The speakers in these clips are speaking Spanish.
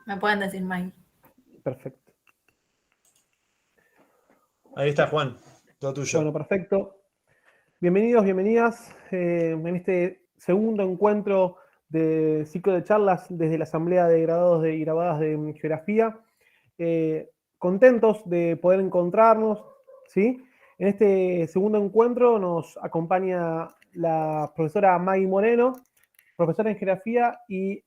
Me pueden decir May. Perfecto. Ahí está, Juan. Todo tuyo. Bueno, perfecto. Bienvenidos, bienvenidas en este segundo encuentro de ciclo de charlas desde la Asamblea de Graduados y Graduadas de Geografía. Contentos de poder encontrarnos, ¿sí? En este segundo encuentro nos acompaña la profesora Maggie Moreno, profesora en Geografía y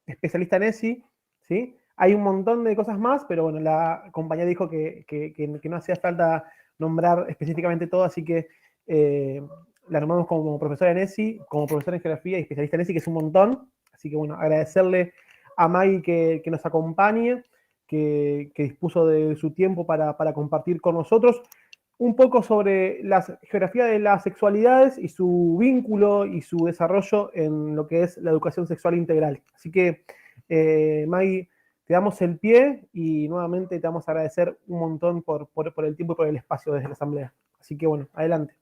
especialista en ESI, ¿sí? Hay un montón de cosas más, pero bueno, la compañía dijo que no hacía falta nombrar específicamente todo, así que la nombramos como profesora en ESI, como profesora en Geografía y especialista en ESI, que es un montón. Así que bueno, agradecerle a Maggie que nos acompañe, que dispuso de su tiempo para compartir con nosotros un poco sobre la geografía de las sexualidades y su vínculo y su desarrollo en lo que es la educación sexual integral. Así que, Maggie, te damos el pie y nuevamente te vamos a agradecer un montón por el tiempo y por el espacio desde la Asamblea. Así que bueno, adelante.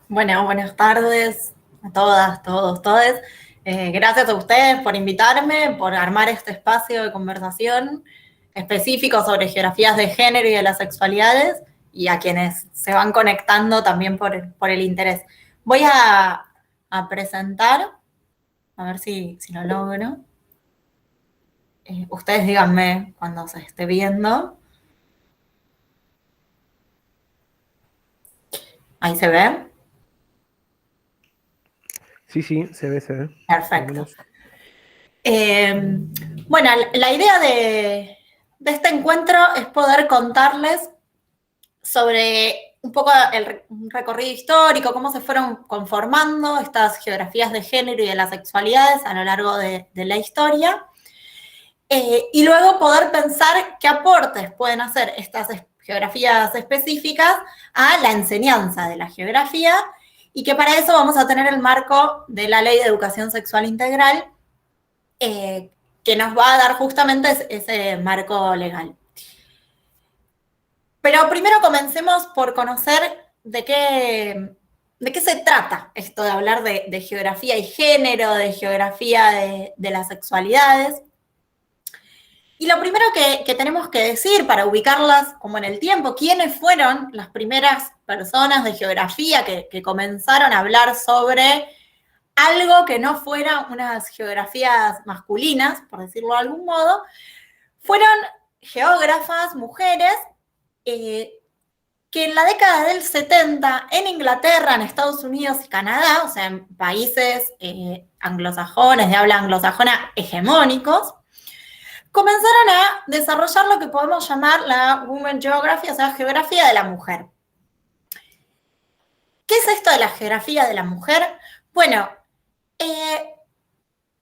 Bueno, buenas tardes a todas, todos, todes. Gracias a ustedes por invitarme, por armar este espacio de conversación específico sobre geografías de género y de las sexualidades, y a quienes se van conectando también por el interés. Voy a presentar, a ver si lo logro. Ustedes díganme cuando se esté viendo. ¿Ahí se ve? Sí, se ve. Perfecto. Bueno, la idea de este encuentro es poder contarles sobre un poco un recorrido histórico, cómo se fueron conformando estas geografías de género y de las sexualidades a lo largo de la historia, y luego poder pensar qué aportes pueden hacer estas geografías específicas a la enseñanza de la geografía, y que para eso vamos a tener el marco de la Ley de Educación Sexual Integral, que nos va a dar justamente ese marco legal. Pero primero comencemos por conocer de qué se trata esto de hablar de geografía y género, de geografía de las sexualidades. Y lo primero que tenemos que decir para ubicarlas como en el tiempo, ¿quiénes fueron las primeras personas de geografía que comenzaron a hablar sobre algo que no fuera unas geografías masculinas, por decirlo de algún modo? Fueron geógrafas, mujeres, que en la década del 70, en Inglaterra, en Estados Unidos y Canadá, o sea, en países anglosajones, de habla anglosajona, hegemónicos, comenzaron a desarrollar lo que podemos llamar la Women Geography, o sea, geografía de la mujer. ¿Qué es esto de la geografía de la mujer? Bueno,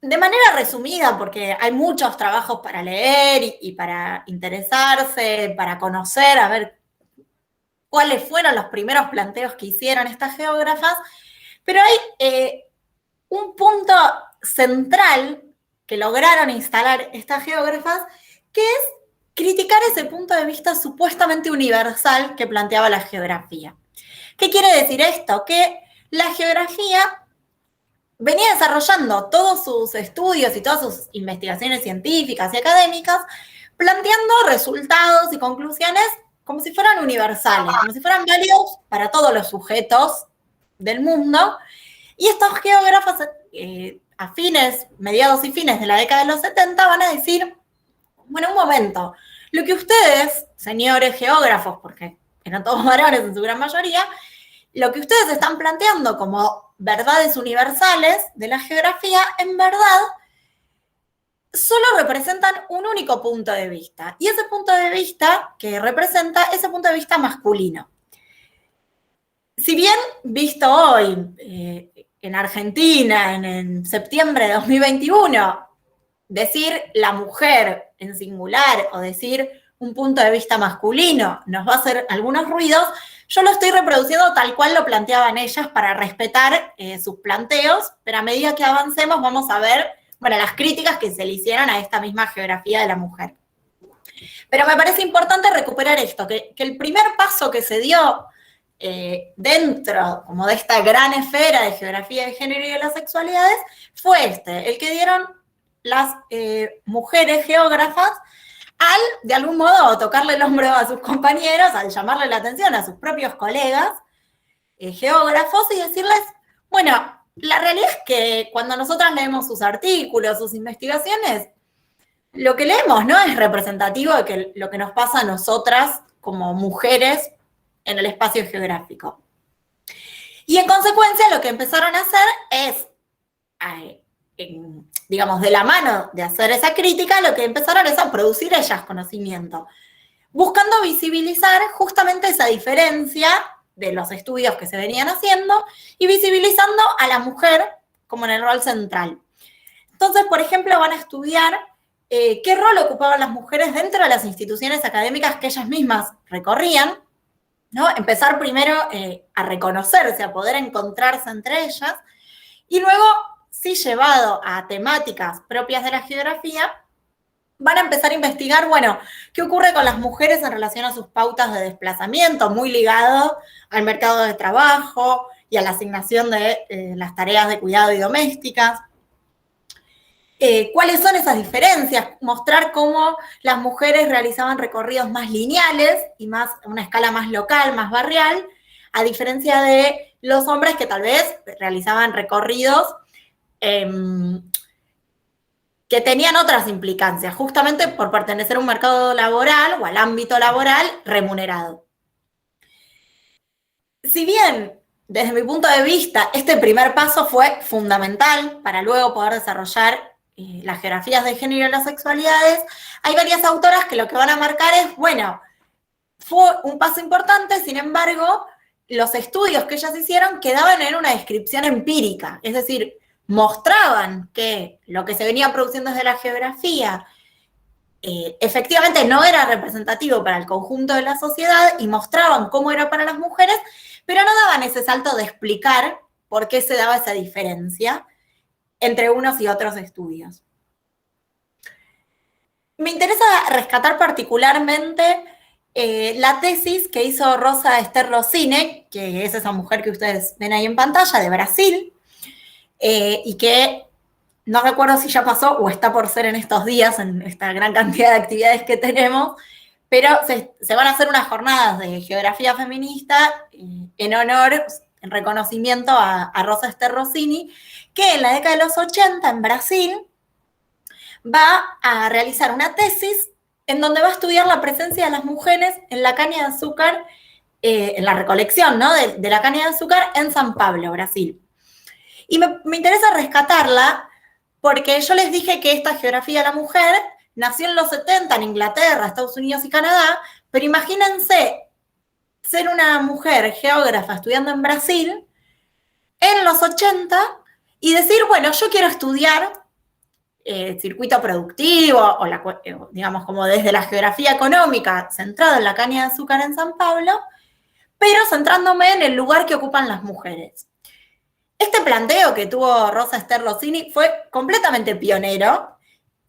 de manera resumida, porque hay muchos trabajos para leer y para interesarse, para conocer, a ver cuáles fueron los primeros planteos que hicieron estas geógrafas, pero hay un punto central que lograron instalar estas geógrafas, que es criticar ese punto de vista supuestamente universal que planteaba la geografía. ¿Qué quiere decir esto? Que la geografía venía desarrollando todos sus estudios y todas sus investigaciones científicas y académicas, planteando resultados y conclusiones como si fueran universales, como si fueran válidos para todos los sujetos del mundo. Y estos geógrafos, a mediados y fines de la década de los 70, van a decir, bueno, un momento, lo que ustedes, señores geógrafos, porque eran todos varones en su gran mayoría, lo que ustedes están planteando como verdades universales de la geografía, en verdad, solo representan un único punto de vista. Y ese punto de vista que representa ese punto de vista masculino. Si bien visto hoy en Argentina, en septiembre de 2021, decir la mujer en singular o decir un punto de vista masculino nos va a hacer algunos ruidos, yo lo estoy reproduciendo tal cual lo planteaban ellas para respetar sus planteos, pero a medida que avancemos vamos a ver, bueno, las críticas que se le hicieron a esta misma geografía de la mujer. Pero me parece importante recuperar esto, que el primer paso que se dio dentro como de esta gran esfera de geografía de género y de las sexualidades fue el que dieron las mujeres geógrafas al, de algún modo, tocarle el hombro a sus compañeros, al llamarle la atención a sus propios colegas geógrafos y decirles, bueno, la realidad es que cuando nosotras leemos sus artículos, sus investigaciones, lo que leemos no es representativo de que lo que nos pasa a nosotras como mujeres en el espacio geográfico. Y en consecuencia lo que empezaron a hacer es, digamos, de la mano de hacer esa crítica, lo que empezaron es a producir ellas conocimiento, buscando visibilizar justamente esa diferencia de los estudios que se venían haciendo y visibilizando a la mujer como en el rol central. Entonces, por ejemplo, van a estudiar qué rol ocupaban las mujeres dentro de las instituciones académicas que ellas mismas recorrían, ¿no? Empezar primero a reconocerse, a poder encontrarse entre ellas, y luego, sí llevado a temáticas propias de la geografía, van a empezar a investigar, bueno, qué ocurre con las mujeres en relación a sus pautas de desplazamiento, muy ligado al mercado de trabajo y a la asignación de las tareas de cuidado y domésticas. ¿Cuáles son esas diferencias? Mostrar cómo las mujeres realizaban recorridos más lineales y más a una escala más local, más barrial, a diferencia de los hombres que tal vez realizaban recorridos que tenían otras implicancias, justamente por pertenecer a un mercado laboral o al ámbito laboral remunerado. Si bien, desde mi punto de vista, este primer paso fue fundamental para luego poder desarrollar las geografías de género y las sexualidades, hay varias autoras que lo que van a marcar es, bueno, fue un paso importante, sin embargo, los estudios que ellas hicieron quedaban en una descripción empírica, es decir, mostraban que lo que se venía produciendo desde la geografía efectivamente no era representativo para el conjunto de la sociedad y mostraban cómo era para las mujeres, pero no daban ese salto de explicar por qué se daba esa diferencia entre unos y otros estudios. Me interesa rescatar particularmente la tesis que hizo Rosa Ester Rossini, que es esa mujer que ustedes ven ahí en pantalla, de Brasil, y que no recuerdo si ya pasó o está por ser en estos días, en esta gran cantidad de actividades que tenemos, pero se van a hacer unas jornadas de geografía feminista en honor, en reconocimiento a Rosa Ester Rossini, que en la década de los 80 en Brasil va a realizar una tesis en donde va a estudiar la presencia de las mujeres en la caña de azúcar, en la recolección, ¿no?, de la caña de azúcar en San Pablo, Brasil. Y me interesa rescatarla porque yo les dije que esta geografía de la mujer nació en los 70 en Inglaterra, Estados Unidos y Canadá, pero imagínense ser una mujer geógrafa estudiando en Brasil en los 80 y decir, bueno, yo quiero estudiar circuito productivo, o digamos como desde la geografía económica, centrado en la caña de azúcar en San Pablo, pero centrándome en el lugar que ocupan las mujeres. Este planteo que tuvo Rosa Ester Rossini fue completamente pionero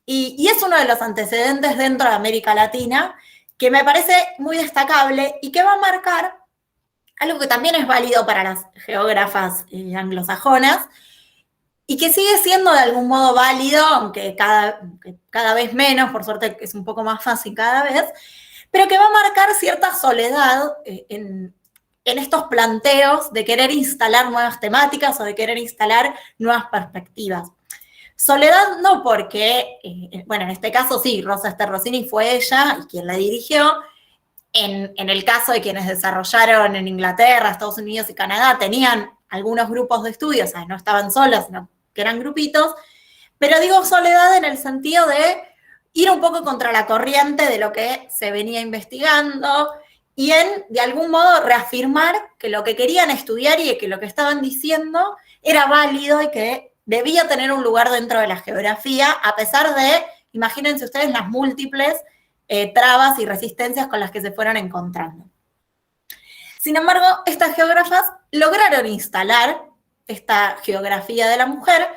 y es uno de los antecedentes dentro de América Latina que me parece muy destacable y que va a marcar algo que también es válido para las geógrafas anglosajonas y que sigue siendo de algún modo válido, aunque cada vez menos, por suerte es un poco más fácil cada vez, pero que va a marcar cierta soledad en estos planteos de querer instalar nuevas temáticas o de querer instalar nuevas perspectivas. Soledad no porque, bueno, en este caso sí, Rosa Ester Rossini fue ella y quien la dirigió. En el caso de quienes desarrollaron en Inglaterra, Estados Unidos y Canadá, tenían algunos grupos de estudio, o sea, no estaban solas, sino que eran grupitos, pero digo soledad en el sentido de ir un poco contra la corriente de lo que se venía investigando, y de algún modo, reafirmar que lo que querían estudiar y que lo que estaban diciendo era válido y que debía tener un lugar dentro de la geografía, a pesar de, imagínense ustedes, las múltiples trabas y resistencias con las que se fueron encontrando. Sin embargo, estas geógrafas lograron instalar esta geografía de la mujer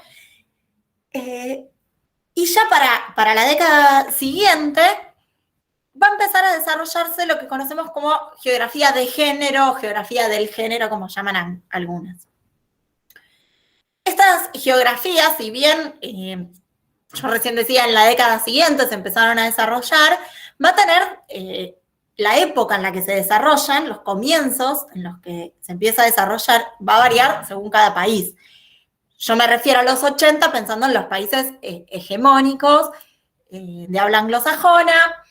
y ya para la década siguiente va a empezar a desarrollarse lo que conocemos como geografía de género, geografía del género, como llaman algunas. Estas geografías, si bien yo recién decía, en la década siguiente se empezaron a desarrollar, va a tener la época en la que se desarrollan, los comienzos en los que se empieza a desarrollar, va a variar según cada país. Yo me refiero a los 80 pensando en los países hegemónicos de habla anglosajona.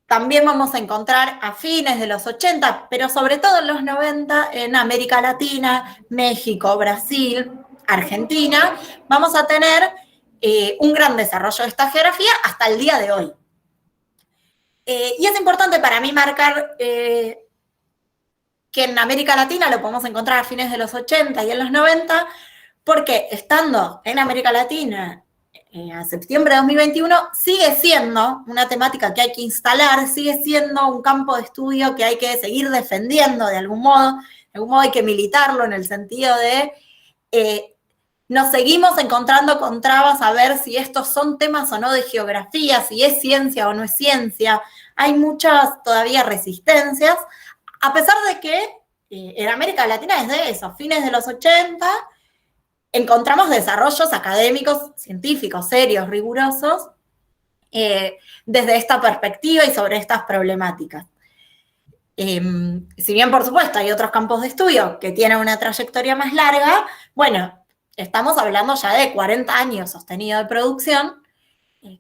También vamos a encontrar a fines de los 80, pero sobre todo en los 90, en América Latina, México, Brasil, Argentina, vamos a tener un gran desarrollo de esta geografía hasta el día de hoy. Y es importante para mí marcar que en América Latina lo podemos encontrar a fines de los 80 y en los 90, porque estando en América Latina a septiembre de 2021, sigue siendo una temática que hay que instalar, sigue siendo un campo de estudio que hay que seguir defendiendo de algún modo hay que militarlo en el sentido de nos seguimos encontrando con trabas a ver si estos son temas o no de geografía, si es ciencia o no es ciencia. Hay muchas todavía resistencias, a pesar de que en América Latina desde eso, fines de los 80, encontramos desarrollos académicos, científicos, serios, rigurosos, desde esta perspectiva y sobre estas problemáticas. Si bien, por supuesto, hay otros campos de estudio que tienen una trayectoria más larga, bueno, estamos hablando ya de 40 años sostenido de producción,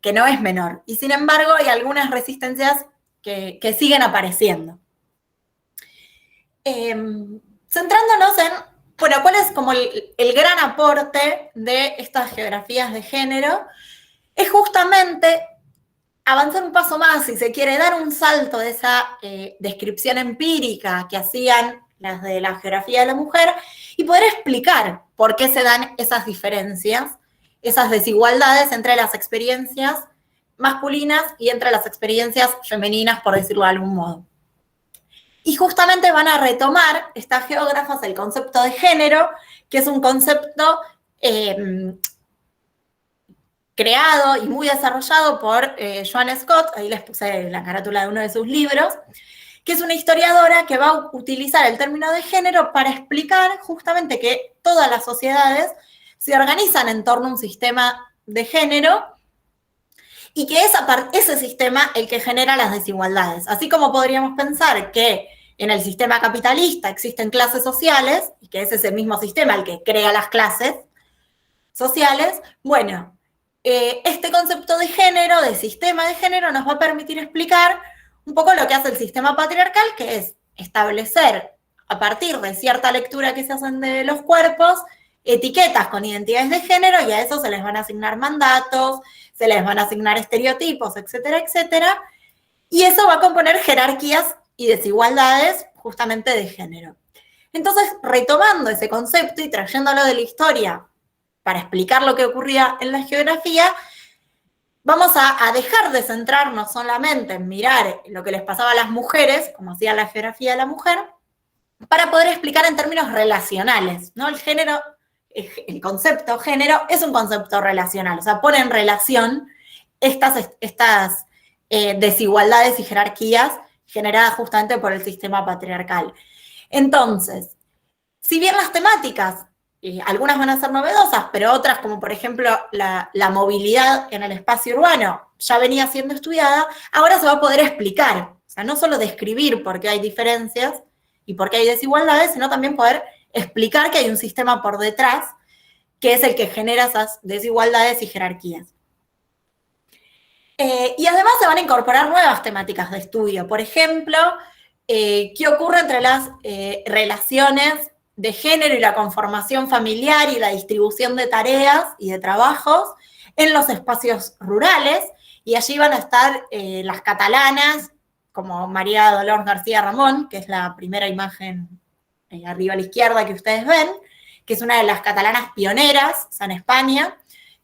que no es menor. Y sin embargo, hay algunas resistencias que siguen apareciendo. Centrándonos en, bueno, ¿cuál es como el gran aporte de estas geografías de género? Es justamente avanzar un paso más, si se quiere, dar un salto de esa descripción empírica que hacían las de la geografía de la mujer y poder explicar por qué se dan esas diferencias, esas desigualdades entre las experiencias masculinas y entre las experiencias femeninas, por decirlo de algún modo. Y justamente van a retomar estas geógrafas el concepto de género, que es un concepto creado y muy desarrollado por Joan Scott, ahí les puse la carátula de uno de sus libros, que es una historiadora que va a utilizar el término de género para explicar justamente que todas las sociedades se organizan en torno a un sistema de género y que es ese sistema el que genera las desigualdades. Así como podríamos pensar que en el sistema capitalista existen clases sociales y que es ese mismo sistema el que crea las clases sociales, bueno, este concepto de género, de sistema de género, nos va a permitir explicar un poco lo que hace el sistema patriarcal, que es establecer, a partir de cierta lectura que se hacen de los cuerpos, etiquetas con identidades de género, y a eso se les van a asignar mandatos, se les van a asignar estereotipos, etcétera, etcétera, y eso va a componer jerarquías y desigualdades justamente de género. Entonces, retomando ese concepto y trayéndolo de la historia para explicar lo que ocurría en la geografía, vamos a dejar de centrarnos solamente en mirar lo que les pasaba a las mujeres, como hacía la geografía de la mujer, para poder explicar en términos relacionales, ¿no? El género, el concepto género es un concepto relacional, o sea, pone en relación estas desigualdades y jerarquías generadas justamente por el sistema patriarcal. Entonces, si bien las temáticas, algunas van a ser novedosas, pero otras, como por ejemplo la movilidad en el espacio urbano, ya venía siendo estudiada, ahora se va a poder explicar. O sea, no solo describir por qué hay diferencias y por qué hay desigualdades, sino también poder explicar que hay un sistema por detrás que es el que genera esas desigualdades y jerarquías. Y además se van a incorporar nuevas temáticas de estudio. Por ejemplo, qué ocurre entre las relaciones de género y la conformación familiar y la distribución de tareas y de trabajos en los espacios rurales, y allí van a estar las catalanas, como María Dolors García Ramón, que es la primera imagen arriba a la izquierda que ustedes ven, que es una de las catalanas pioneras, o sea, en España,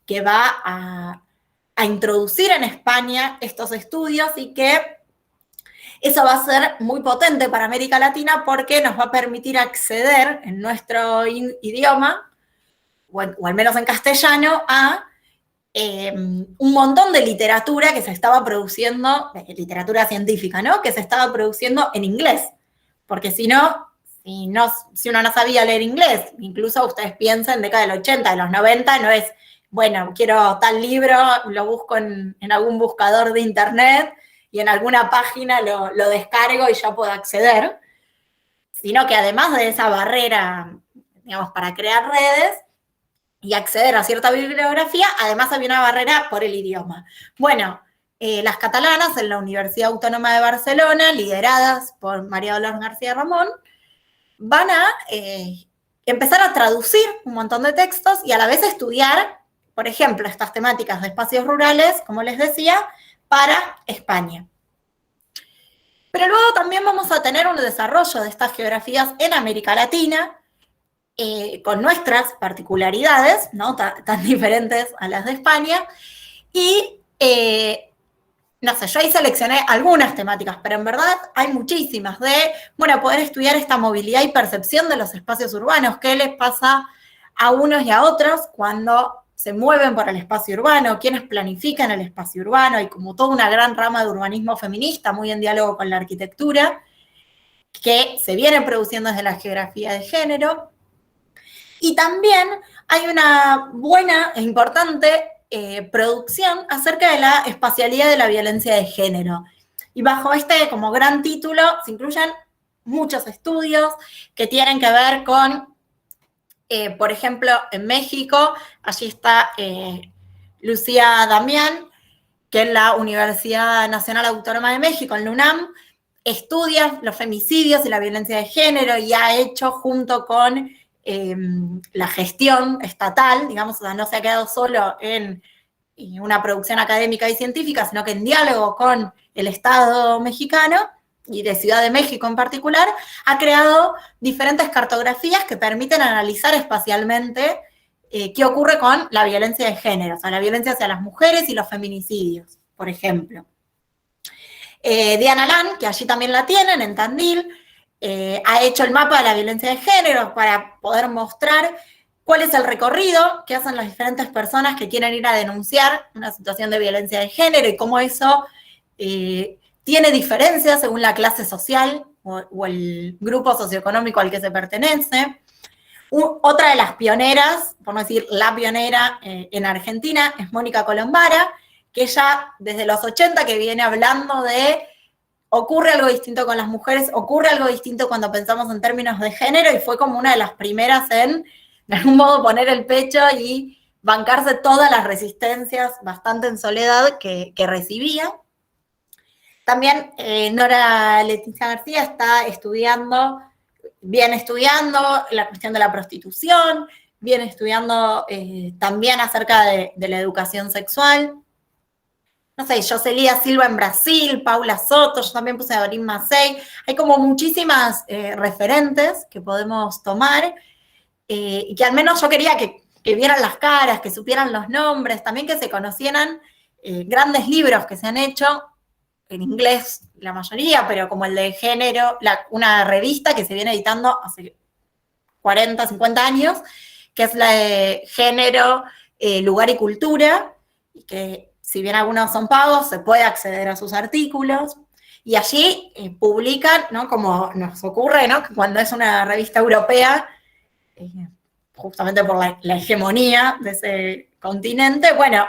que va a introducir en España estos estudios, y que eso va a ser muy potente para América Latina porque nos va a permitir acceder en nuestro idioma, o al menos en castellano, a un montón de literatura que se estaba produciendo, literatura científica, ¿no? Que se estaba produciendo en inglés. Porque si uno no sabía leer inglés, incluso ustedes piensen, década del 80, de los 90, no es bueno, quiero tal libro, lo busco en algún buscador de internet y en alguna página lo descargo y ya puedo acceder, sino que además de esa barrera, digamos, para crear redes y acceder a cierta bibliografía, además había una barrera por el idioma. Bueno, las catalanas en la Universidad Autónoma de Barcelona, lideradas por María Dolors García Ramón, van a empezar a traducir un montón de textos y a la vez estudiar, por ejemplo, estas temáticas de espacios rurales, como les decía, para España. Pero luego también vamos a tener un desarrollo de estas geografías en América Latina, con nuestras particularidades, ¿no? Tan diferentes a las de España, y no sé, yo ahí seleccioné algunas temáticas, pero en verdad hay muchísimas de, bueno, poder estudiar esta movilidad y percepción de los espacios urbanos, qué les pasa a unos y a otros cuando se mueven por el espacio urbano, quiénes planifican el espacio urbano, y como toda una gran rama de urbanismo feminista, muy en diálogo con la arquitectura, que se viene produciendo desde la geografía de género. Y también hay una buena e importante producción acerca de la espacialidad de la violencia de género. Y bajo este como gran título se incluyen muchos estudios que tienen que ver con, por ejemplo, en México, allí está Lucía Damián, que en la Universidad Nacional Autónoma de México, en la UNAM, estudia los femicidios y la violencia de género y ha hecho junto con la gestión estatal, digamos, o sea, no se ha quedado solo en una producción académica y científica, sino que en diálogo con el Estado mexicano y de Ciudad de México en particular, ha creado diferentes cartografías que permiten analizar espacialmente qué ocurre con la violencia de género, o sea, la violencia hacia las mujeres y los feminicidios, por ejemplo. Diana Lan, que allí también la tienen, en Tandil, ha hecho el mapa de la violencia de género para poder mostrar cuál es el recorrido que hacen las diferentes personas que quieren ir a denunciar una situación de violencia de género y cómo eso tiene diferencias según la clase social o el grupo socioeconómico al que se pertenece. Otra de las pioneras, por no decir la pionera en Argentina, es Mónica Colombara, que ella desde los 80 que viene hablando de ocurre algo distinto con las mujeres, ocurre algo distinto cuando pensamos en términos de género, y fue como una de las primeras en, de algún modo, poner el pecho y bancarse todas las resistencias, bastante en soledad, que recibía. También Nora Leticia García está viene estudiando la cuestión de la prostitución, viene estudiando también acerca de la educación sexual. No sé, Jocelía Silva en Brasil, Paula Soto, yo también puse a Dorin Massey. Hay como muchísimas referentes que podemos tomar y que al menos yo quería que vieran las caras, que supieran los nombres, también que se conocieran grandes libros que se han hecho en inglés, la mayoría, pero como el de género, una revista que se viene editando hace 40, 50 años, que es la de Género, Lugar y Cultura, y que si bien algunos son pagos, se puede acceder a sus artículos, y allí publican, ¿no? Como nos ocurre, ¿no? Que cuando es una revista europea, justamente por la hegemonía de ese continente, bueno,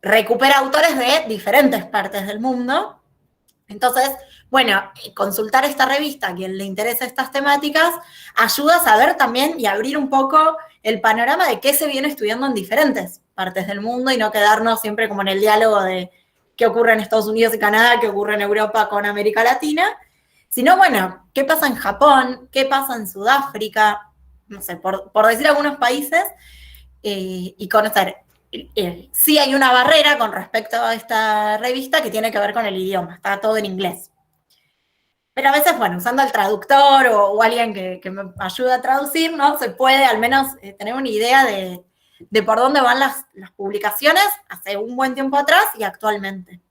recupera autores de diferentes partes del mundo. Entonces, bueno, consultar esta revista a quien le interesa estas temáticas ayuda a saber también y abrir un poco el panorama de qué se viene estudiando en diferentes partes del mundo y no quedarnos siempre como en el diálogo de qué ocurre en Estados Unidos y Canadá, qué ocurre en Europa con América Latina, sino, bueno, qué pasa en Japón, qué pasa en Sudáfrica, no sé, por decir algunos países, y conocer. Sí hay una barrera con respecto a esta revista que tiene que ver con el idioma, está todo en inglés. Pero a veces, bueno, usando el traductor o alguien que me ayude a traducir, ¿no? Se puede al menos tener una idea de por dónde van las publicaciones hace un buen tiempo atrás y actualmente.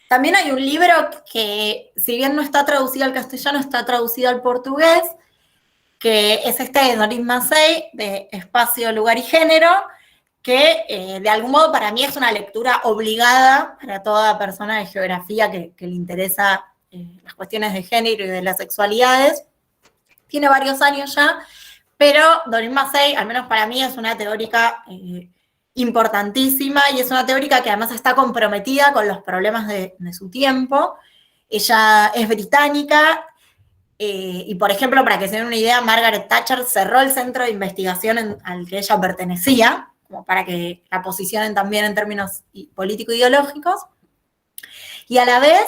También hay un libro que, si bien no está traducido al castellano, está traducido al portugués, que es este de Dorin Massey, de Espacio, Lugar y Género, que de algún modo para mí es una lectura obligada para toda persona de geografía que le interesa las cuestiones de género y de las sexualidades. Tiene varios años ya, Pero Doreen Massey, al menos para mí, es una teórica importantísima y es una teórica que además está comprometida con los problemas de su tiempo. Ella es británica y, por ejemplo, para que se den una idea, Margaret Thatcher cerró el centro de investigación al que ella pertenecía, como para que la posicionen también en términos político-ideológicos. Y a la vez,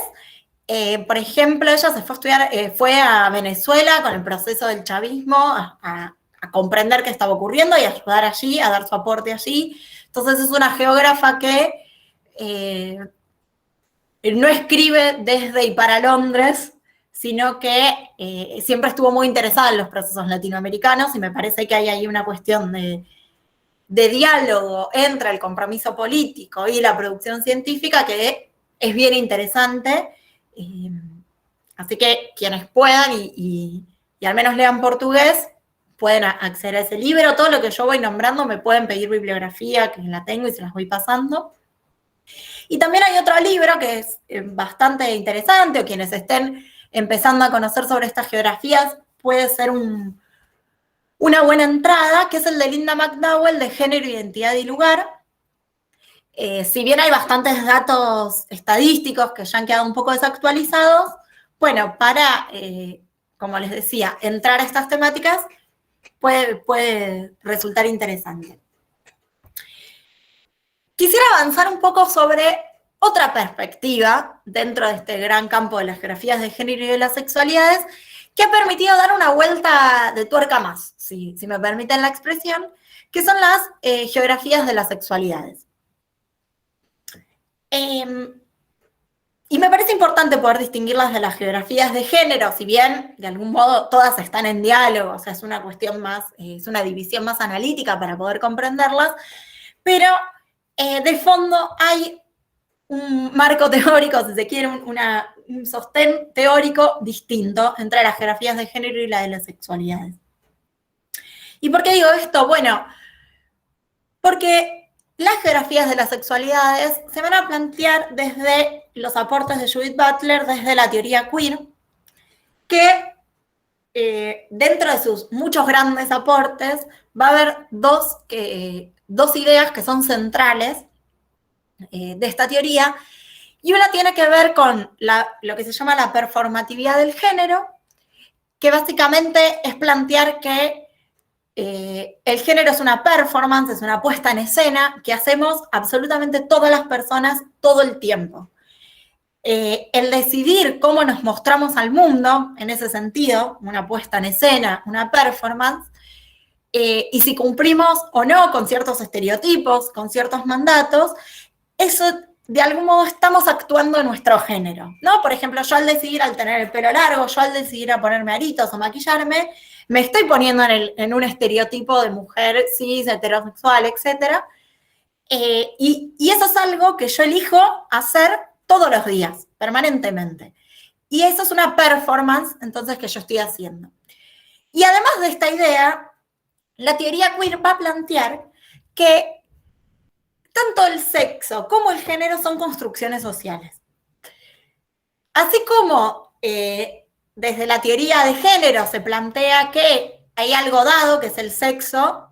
por ejemplo, ella se fue a estudiar, fue a Venezuela con el proceso del chavismo a comprender qué estaba ocurriendo y a ayudar allí, a dar su aporte allí. Entonces es una geógrafa que no escribe desde y para Londres, sino que siempre estuvo muy interesada en los procesos latinoamericanos y me parece que hay ahí una cuestión de diálogo entre el compromiso político y la producción científica que es bien interesante. Así que quienes puedan y al menos lean portugués, pueden acceder a ese libro. Todo lo que yo voy nombrando me pueden pedir bibliografía, que la tengo y se las voy pasando. Y también hay otro libro que es bastante interesante, o quienes estén empezando a conocer sobre estas geografías, puede ser una buena entrada, que es el de Linda McDowell, de Género, Identidad y Lugar. Si bien hay bastantes datos estadísticos que ya han quedado un poco desactualizados, bueno, para, como les decía, entrar a estas temáticas puede resultar interesante. Quisiera avanzar un poco sobre otra perspectiva dentro de este gran campo de las geografías de género y de las sexualidades, que ha permitido dar una vuelta de tuerca más, si me permiten la expresión, que son las geografías de las sexualidades. Y me parece importante poder distinguirlas de las geografías de género, si bien de algún modo todas están en diálogo, o sea, es una cuestión más, es una división más analítica para poder comprenderlas, pero de fondo hay un marco teórico, si se quiere, un sostén teórico distinto entre las geografías de género y la de las sexualidades. ¿Y por qué digo esto? Bueno, porque las geografías de las sexualidades se van a plantear desde los aportes de Judith Butler, desde la teoría queer, que dentro de sus muchos grandes aportes va a haber dos ideas que son centrales de esta teoría, y una tiene que ver con lo que se llama la performatividad del género, que básicamente es plantear que el género es una performance, es una puesta en escena que hacemos absolutamente todas las personas todo el tiempo. El decidir cómo nos mostramos al mundo, en ese sentido, una puesta en escena, una performance, y si cumplimos o no con ciertos estereotipos, con ciertos mandatos, eso de algún modo estamos actuando en nuestro género, ¿no? Por ejemplo, yo al decidir al tener el pelo largo, yo al decidir a ponerme aritos o maquillarme, me estoy poniendo en un estereotipo de mujer cis, heterosexual, etc. Y eso es algo que yo elijo hacer todos los días, permanentemente. Y eso es una performance, entonces, que yo estoy haciendo. Y además de esta idea, la teoría queer va a plantear que tanto el sexo como el género son construcciones sociales. Así como desde la teoría de género se plantea que hay algo dado, que es el sexo,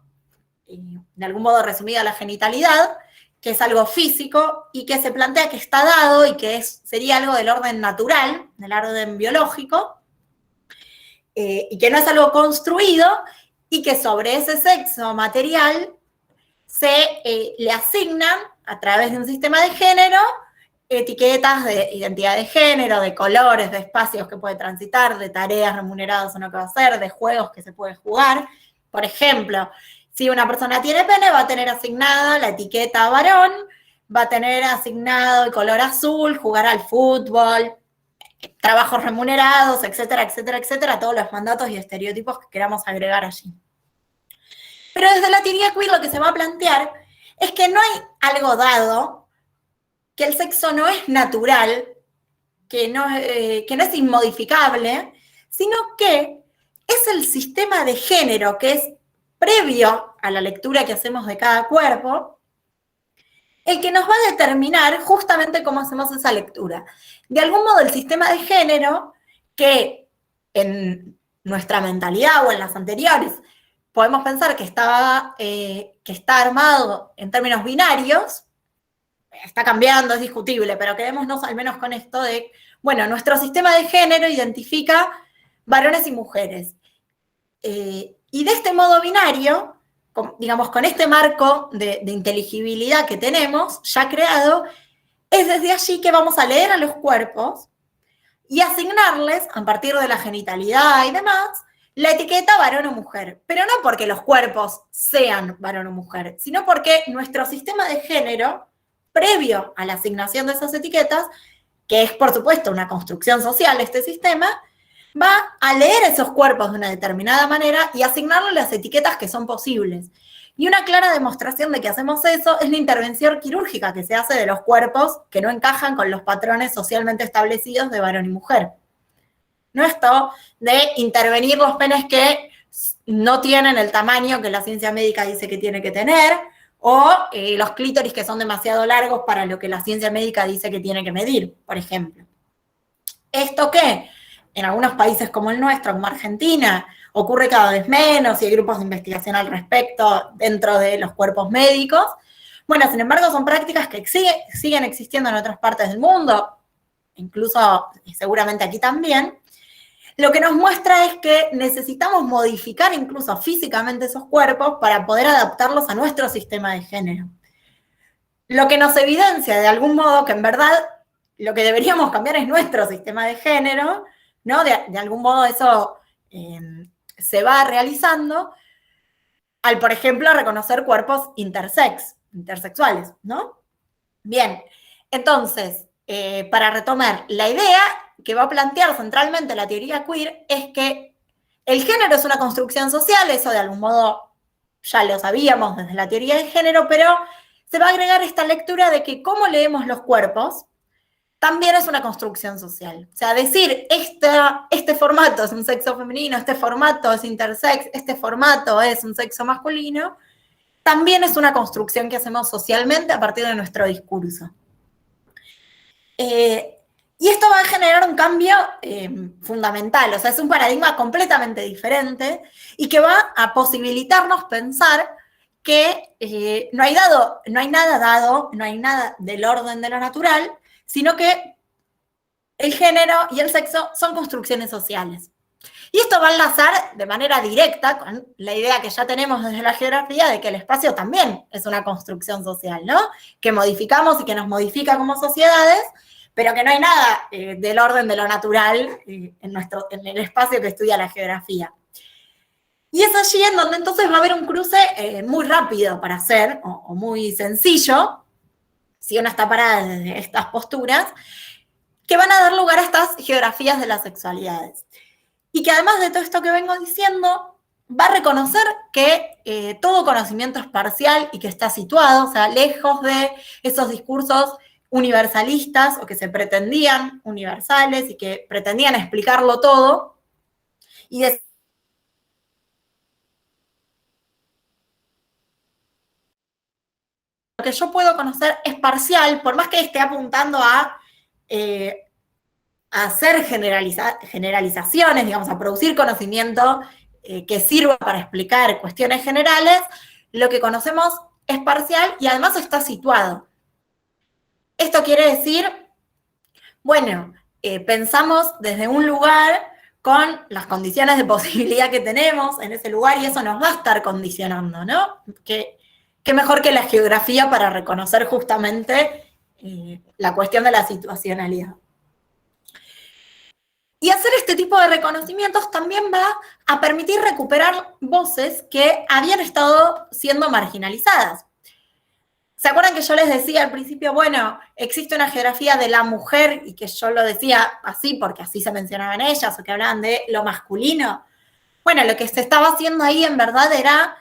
de algún modo resumido la genitalidad, que es algo físico, y que se plantea que está dado y que sería algo del orden natural, del orden biológico, y que no es algo construido, y que sobre ese sexo material le asignan, a través de un sistema de género, etiquetas de identidad de género, de colores, de espacios que puede transitar, de tareas remuneradas o no que va a hacer, de juegos que se puede jugar. Por ejemplo, si una persona tiene pene, va a tener asignada la etiqueta varón, va a tener asignado el color azul, jugar al fútbol, trabajos remunerados, etcétera, etcétera, etcétera, todos los mandatos y estereotipos que queramos agregar allí. Pero desde la teoría queer lo que se va a plantear es que no hay algo dado, que el sexo no es natural, que no es inmodificable, sino que es el sistema de género que es previo a la lectura que hacemos de cada cuerpo, el que nos va a determinar justamente cómo hacemos esa lectura. De algún modo, el sistema de género, que en nuestra mentalidad o en las anteriores podemos pensar que está armado en términos binarios, está cambiando, es discutible, pero quedémonos al menos con esto de, bueno, nuestro sistema de género identifica varones y mujeres. Y de este modo binario, digamos, con este marco de inteligibilidad que tenemos ya creado, es desde allí que vamos a leer a los cuerpos y asignarles, a partir de la genitalidad y demás, la etiqueta varón o mujer. Pero no porque los cuerpos sean varón o mujer, sino porque nuestro sistema de género, previo a la asignación de esas etiquetas, que es, por supuesto, una construcción social este sistema, va a leer esos cuerpos de una determinada manera y asignarle las etiquetas que son posibles. Y una clara demostración de que hacemos eso es la intervención quirúrgica que se hace de los cuerpos que no encajan con los patrones socialmente establecidos de varón y mujer. No esto de intervenir los penes que no tienen el tamaño que la ciencia médica dice que tiene que tener, o los clítoris que son demasiado largos para lo que la ciencia médica dice que tiene que medir, por ejemplo. ¿Esto qué? En algunos países como el nuestro, como Argentina, ocurre cada vez menos y hay grupos de investigación al respecto dentro de los cuerpos médicos. Bueno, sin embargo, son prácticas que siguen existiendo en otras partes del mundo, incluso seguramente aquí también. Lo que nos muestra es que necesitamos modificar incluso físicamente esos cuerpos para poder adaptarlos a nuestro sistema de género. Lo que nos evidencia de algún modo que en verdad lo que deberíamos cambiar es nuestro sistema de género, ¿no? De algún modo eso se va realizando al, por ejemplo, reconocer cuerpos intersexuales, ¿no? Bien, entonces, para retomar, la idea que va a plantear centralmente la teoría queer es que el género es una construcción social, eso de algún modo ya lo sabíamos desde la teoría de género, pero se va a agregar esta lectura de que cómo leemos los cuerpos también es una construcción social. O sea, decir este formato es un sexo femenino, este formato es intersex, este formato es un sexo masculino, también es una construcción que hacemos socialmente a partir de nuestro discurso. Y esto va a generar un cambio fundamental, o sea, es un paradigma completamente diferente y que va a posibilitarnos pensar que no hay nada del orden de lo natural, sino que el género y el sexo son construcciones sociales. Y esto va a enlazar de manera directa con la idea que ya tenemos desde la geografía de que el espacio también es una construcción social, ¿no? Que modificamos y que nos modifica como sociedades, pero que no hay nada del orden de lo natural en el espacio que estudia la geografía. Y es allí en donde entonces va a haber un cruce muy rápido para hacer, o muy sencillo, si uno está parada desde estas posturas, que van a dar lugar a estas geografías de las sexualidades. Y que además de todo esto que vengo diciendo, va a reconocer que todo conocimiento es parcial y que está situado, o sea, lejos de esos discursos universalistas o que se pretendían universales y que pretendían explicarlo todo, y de lo que yo puedo conocer es parcial, por más que esté apuntando a hacer generalizaciones, digamos, a producir conocimiento que sirva para explicar cuestiones generales, lo que conocemos es parcial y además está situado. Esto quiere decir, bueno, pensamos desde un lugar con las condiciones de posibilidad que tenemos en ese lugar y eso nos va a estar condicionando, ¿no? Qué mejor que la geografía para reconocer justamente la cuestión de la situacionalidad. Y hacer este tipo de reconocimientos también va a permitir recuperar voces que habían estado siendo marginalizadas. ¿Se acuerdan que yo les decía al principio, bueno, existe una geografía de la mujer y que yo lo decía así porque así se mencionaban ellas o que hablaban de lo masculino? Bueno, lo que se estaba haciendo ahí en verdad era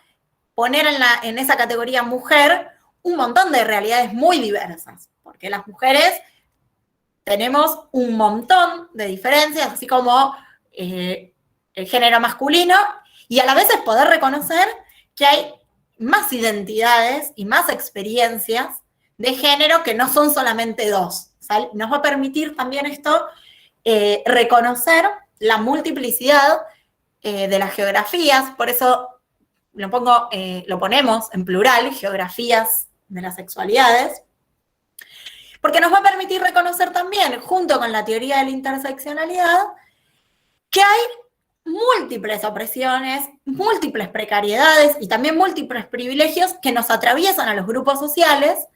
poner en esa categoría mujer un montón de realidades muy diversas, porque las mujeres tenemos un montón de diferencias, así como el género masculino, y a la vez es poder reconocer que hay más identidades y más experiencias de género que no son solamente dos. ¿Sale? Nos va a permitir también esto reconocer la multiplicidad de las geografías, por eso lo ponemos en plural, geografías de las sexualidades, porque nos va a permitir reconocer también, junto con la teoría de la interseccionalidad, que hay múltiples opresiones, múltiples precariedades y también múltiples privilegios que nos atraviesan a los grupos sociales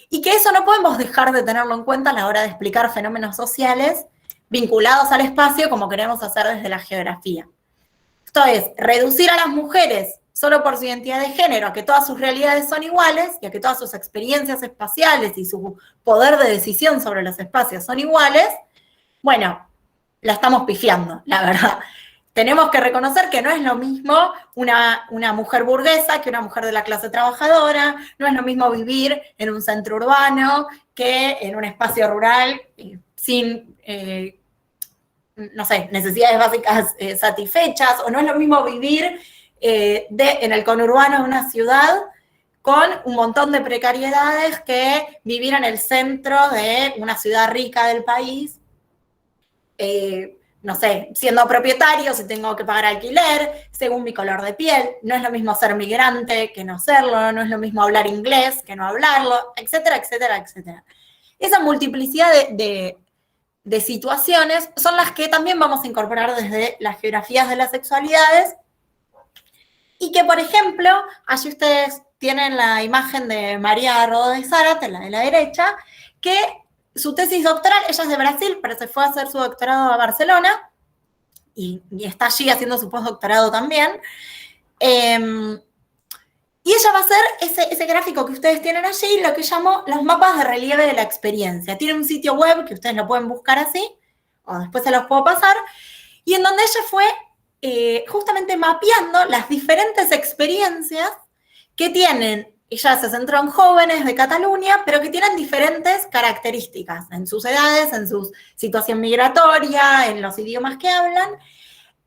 y que eso no podemos dejar de tenerlo en cuenta a la hora de explicar fenómenos sociales vinculados al espacio como queremos hacer desde la geografía. Esto es, reducir a las mujeres solo por su identidad de género a que todas sus realidades son iguales y a que todas sus experiencias espaciales y su poder de decisión sobre los espacios son iguales, bueno, la estamos pifiando, la verdad. Tenemos que reconocer que no es lo mismo una mujer burguesa que una mujer de la clase trabajadora, no es lo mismo vivir en un centro urbano que en un espacio rural sin, no sé, necesidades básicas satisfechas, o no es lo mismo vivir en el conurbano de una ciudad con un montón de precariedades que vivir en el centro de una ciudad rica del país, no sé, siendo propietario, si tengo que pagar alquiler, según mi color de piel. No es lo mismo ser migrante que no serlo, no es lo mismo hablar inglés que no hablarlo, etcétera, etcétera, etcétera. Esa multiplicidad de situaciones son las que también vamos a incorporar desde las geografías de las sexualidades y que, por ejemplo, allí ustedes tienen la imagen de María Rodó Zárate, la de la derecha, que su tesis doctoral, ella es de Brasil, pero se fue a hacer su doctorado a Barcelona y está allí haciendo su postdoctorado también. Y ella va a hacer ese gráfico que ustedes tienen allí, lo que llamó los mapas de relieve de la experiencia. Tiene un sitio web que ustedes lo pueden buscar así, o después se los puedo pasar, y en donde ella fue justamente mapeando las diferentes experiencias que tienen. Ella se centró en jóvenes de Cataluña, pero que tienen diferentes características en sus edades, en su situación migratoria, en los idiomas que hablan,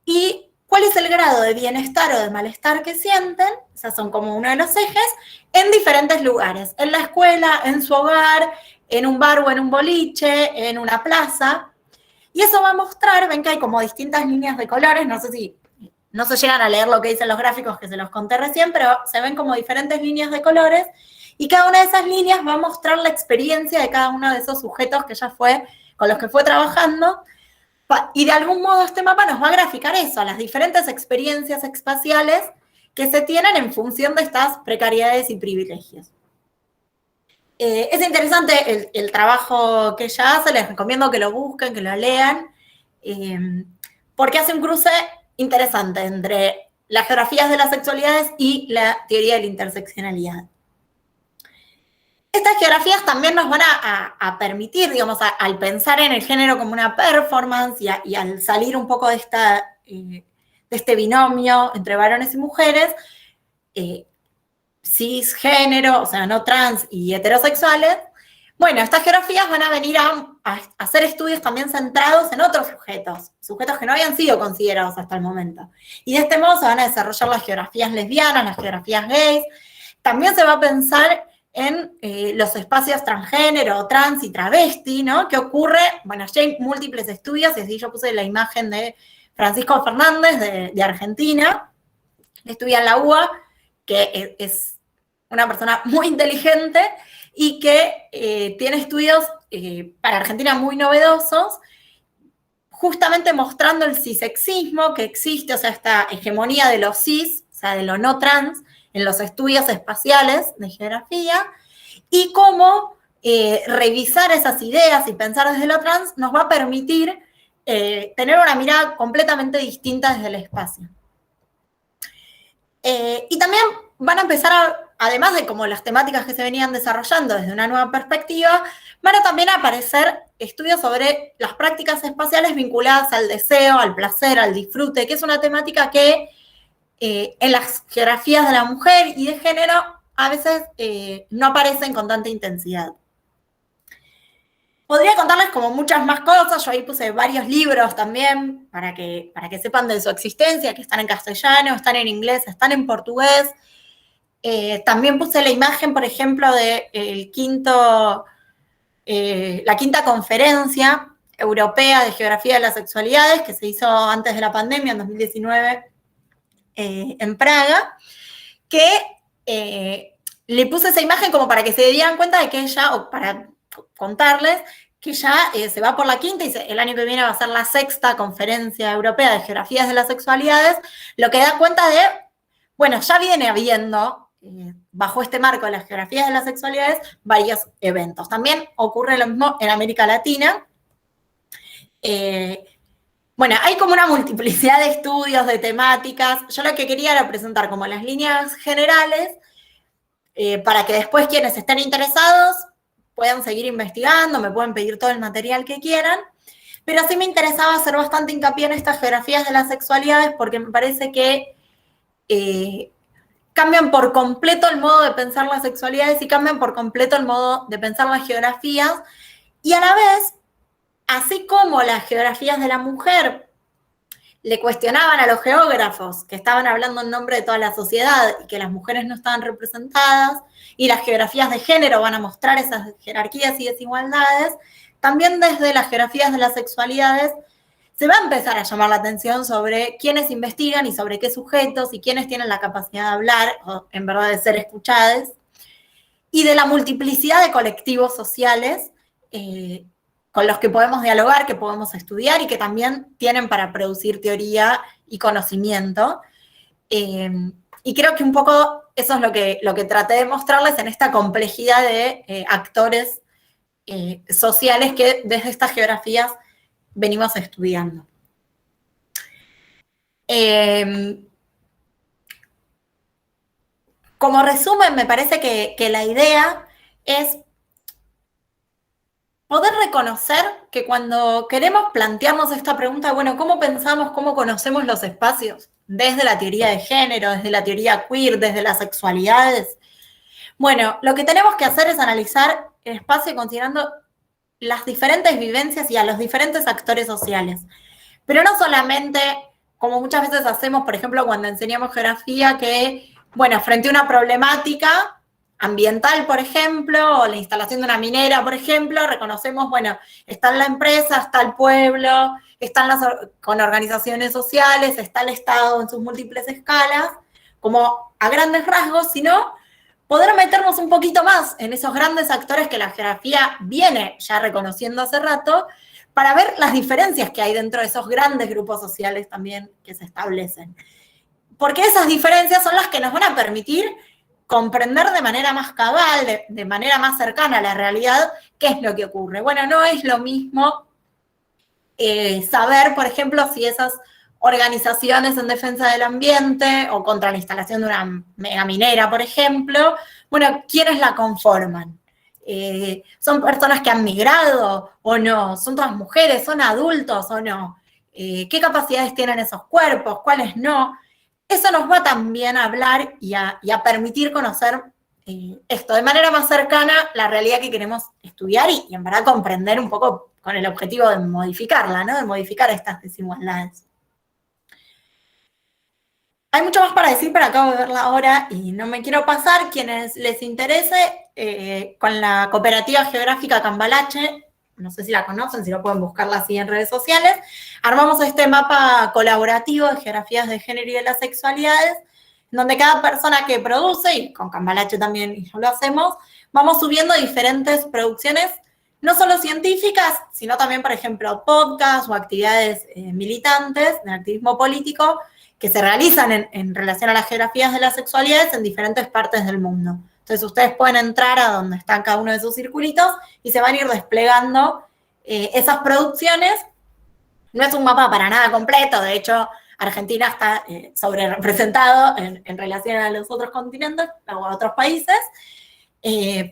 y cuál es el grado de bienestar o de malestar que sienten, esos son como uno de los ejes, en diferentes lugares, en la escuela, en su hogar, en un bar o en un boliche, en una plaza, y eso va a mostrar, ven que hay como distintas líneas de colores, no sé si no se llegan a leer lo que dicen los gráficos que se los conté recién, pero se ven como diferentes líneas de colores y cada una de esas líneas va a mostrar la experiencia de cada uno de esos sujetos que ella con los que fue trabajando, y de algún modo este mapa nos va a graficar eso, las diferentes experiencias espaciales que se tienen en función de estas precariedades y privilegios. Es interesante el trabajo que ella hace, les recomiendo que lo busquen, que lo lean, porque hace un cruce interesante entre las geografías de las sexualidades y la teoría de la interseccionalidad. Estas geografías también nos van a permitir, digamos, al pensar en el género como una performance y al salir un poco de este binomio entre varones y mujeres, cisgénero, o sea, no trans y heterosexuales, bueno, estas geografías van a venir a hacer estudios también centrados en otros sujetos que no habían sido considerados hasta el momento. Y de este modo se van a desarrollar las geografías lesbianas, las geografías gays. También se va a pensar en los espacios transgénero, trans y travesti, ¿no? ¿Qué ocurre? Bueno, ya hay múltiples estudios, y así yo puse la imagen de Francisco Fernández de Argentina, que estudia en la UBA, que es una persona muy inteligente, y que tiene estudios para Argentina muy novedosos, justamente mostrando el cisexismo que existe, o sea, esta hegemonía de lo cis, o sea, de lo no trans, en los estudios espaciales de geografía, y cómo revisar esas ideas y pensar desde lo trans nos va a permitir tener una mirada completamente distinta desde el espacio. Y también van a empezar además de como las temáticas que se venían desarrollando desde una nueva perspectiva, van a también aparecer estudios sobre las prácticas espaciales vinculadas al deseo, al placer, al disfrute, que es una temática que en las geografías de la mujer y de género a veces no aparecen con tanta intensidad. Podría contarles como muchas más cosas, yo ahí puse varios libros también para que sepan de su existencia, que están en castellano, están en inglés, están en portugués. También puse la imagen, por ejemplo, de la quinta conferencia europea de geografía de las sexualidades, que se hizo antes de la pandemia, en 2019, en Praga, que le puse esa imagen como para que se dieran cuenta de que ella, o para contarles, que ya se va por la quinta y el año que viene va a ser la sexta conferencia europea de geografías de las sexualidades, lo que da cuenta de, bueno, ya viene habiendo, bajo este marco de las geografías de las sexualidades, varios eventos. También ocurre lo mismo en América Latina. Bueno, hay como una multiplicidad de estudios, de temáticas. Yo lo que quería era presentar como las líneas generales para que después quienes estén interesados puedan seguir investigando, me pueden pedir todo el material que quieran, pero sí me interesaba hacer bastante hincapié en estas geografías de las sexualidades porque me parece que cambian por completo el modo de pensar las sexualidades y cambian por completo el modo de pensar las geografías, y a la vez, así como las geografías de la mujer le cuestionaban a los geógrafos que estaban hablando en nombre de toda la sociedad y que las mujeres no estaban representadas, y las geografías de género van a mostrar esas jerarquías y desigualdades, también desde las geografías de las sexualidades se va a empezar a llamar la atención sobre quiénes investigan y sobre qué sujetos y quiénes tienen la capacidad de hablar, o en verdad de ser escuchados, y de la multiplicidad de colectivos sociales con los que podemos dialogar, que podemos estudiar y que también tienen para producir teoría y conocimiento. Y creo que un poco eso es lo que traté de mostrarles en esta complejidad de actores sociales que desde estas geografías venimos estudiando. Como resumen, me parece que la idea es poder reconocer que cuando queremos plantearnos esta pregunta, bueno, ¿cómo pensamos, cómo conocemos los espacios? Desde la teoría de género, desde la teoría queer, desde las sexualidades. Bueno, lo que tenemos que hacer es analizar el espacio considerando las diferentes vivencias y a los diferentes actores sociales. Pero no solamente, como muchas veces hacemos, por ejemplo, cuando enseñamos geografía, que, bueno, frente a una problemática ambiental, por ejemplo, o la instalación de una minera, por ejemplo, reconocemos, bueno, está la empresa, está el pueblo, están con organizaciones sociales, está el Estado en sus múltiples escalas, como a grandes rasgos, sino poder meternos un poquito más en esos grandes actores que la geografía viene ya reconociendo hace rato, para ver las diferencias que hay dentro de esos grandes grupos sociales también que se establecen. Porque esas diferencias son las que nos van a permitir comprender de manera más cabal, de manera más cercana a la realidad, qué es lo que ocurre. Bueno, no es lo mismo saber, por ejemplo, si esas organizaciones en defensa del ambiente o contra la instalación de una megaminera, por ejemplo, bueno, ¿quiénes la conforman? ¿Son personas que han migrado o no? ¿Son todas mujeres? ¿Son adultos o no? ¿Qué capacidades tienen esos cuerpos? ¿Cuáles no? Eso nos va también a hablar y a permitir conocer esto de manera más cercana, la realidad que queremos estudiar y en verdad comprender un poco con el objetivo de modificarla, ¿no? De modificar estas desigualdades. Hay mucho más para decir, pero acabo de verla ahora y no me quiero pasar. Quienes les interese, con la Cooperativa Geográfica Cambalache, no sé si la conocen, si no pueden buscarla así en redes sociales, armamos este mapa colaborativo de geografías de género y de las sexualidades, donde cada persona que produce, y con Cambalache también y lo hacemos, vamos subiendo diferentes producciones, no solo científicas, sino también, por ejemplo, podcasts o actividades militantes de activismo político que se realizan en relación a las geografías de las sexualidades en diferentes partes del mundo. Entonces ustedes pueden entrar a donde están cada uno de sus circulitos y se van a ir desplegando esas producciones. No es un mapa para nada completo, de hecho Argentina está sobre representado en relación a los otros continentes o a otros países,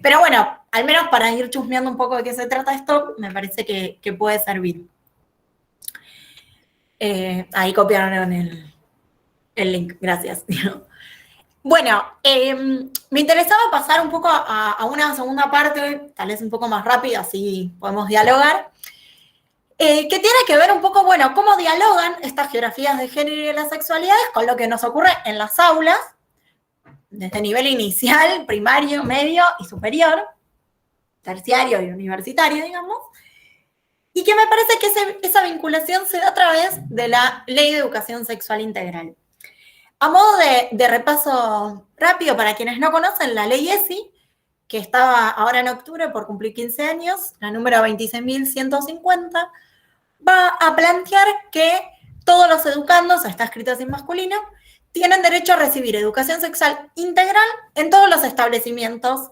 pero bueno, al menos para ir chusmeando un poco de qué se trata esto, me parece que puede servir. Ahí copiaron el link, gracias. Bueno, me interesaba pasar un poco a una segunda parte, tal vez un poco más rápido, así podemos dialogar, que tiene que ver un poco, bueno, cómo dialogan estas geografías de género y de las sexualidades con lo que nos ocurre en las aulas, desde nivel inicial, primario, medio y superior, terciario y universitario, digamos, y que me parece que esa vinculación se da a través de la Ley de Educación Sexual Integral. A modo de repaso rápido, para quienes no conocen, la ley ESI, que estaba ahora en octubre por cumplir 15 años, la número 26.150, va a plantear que todos los educandos, está escrito así en masculino, tienen derecho a recibir educación sexual integral en todos los establecimientos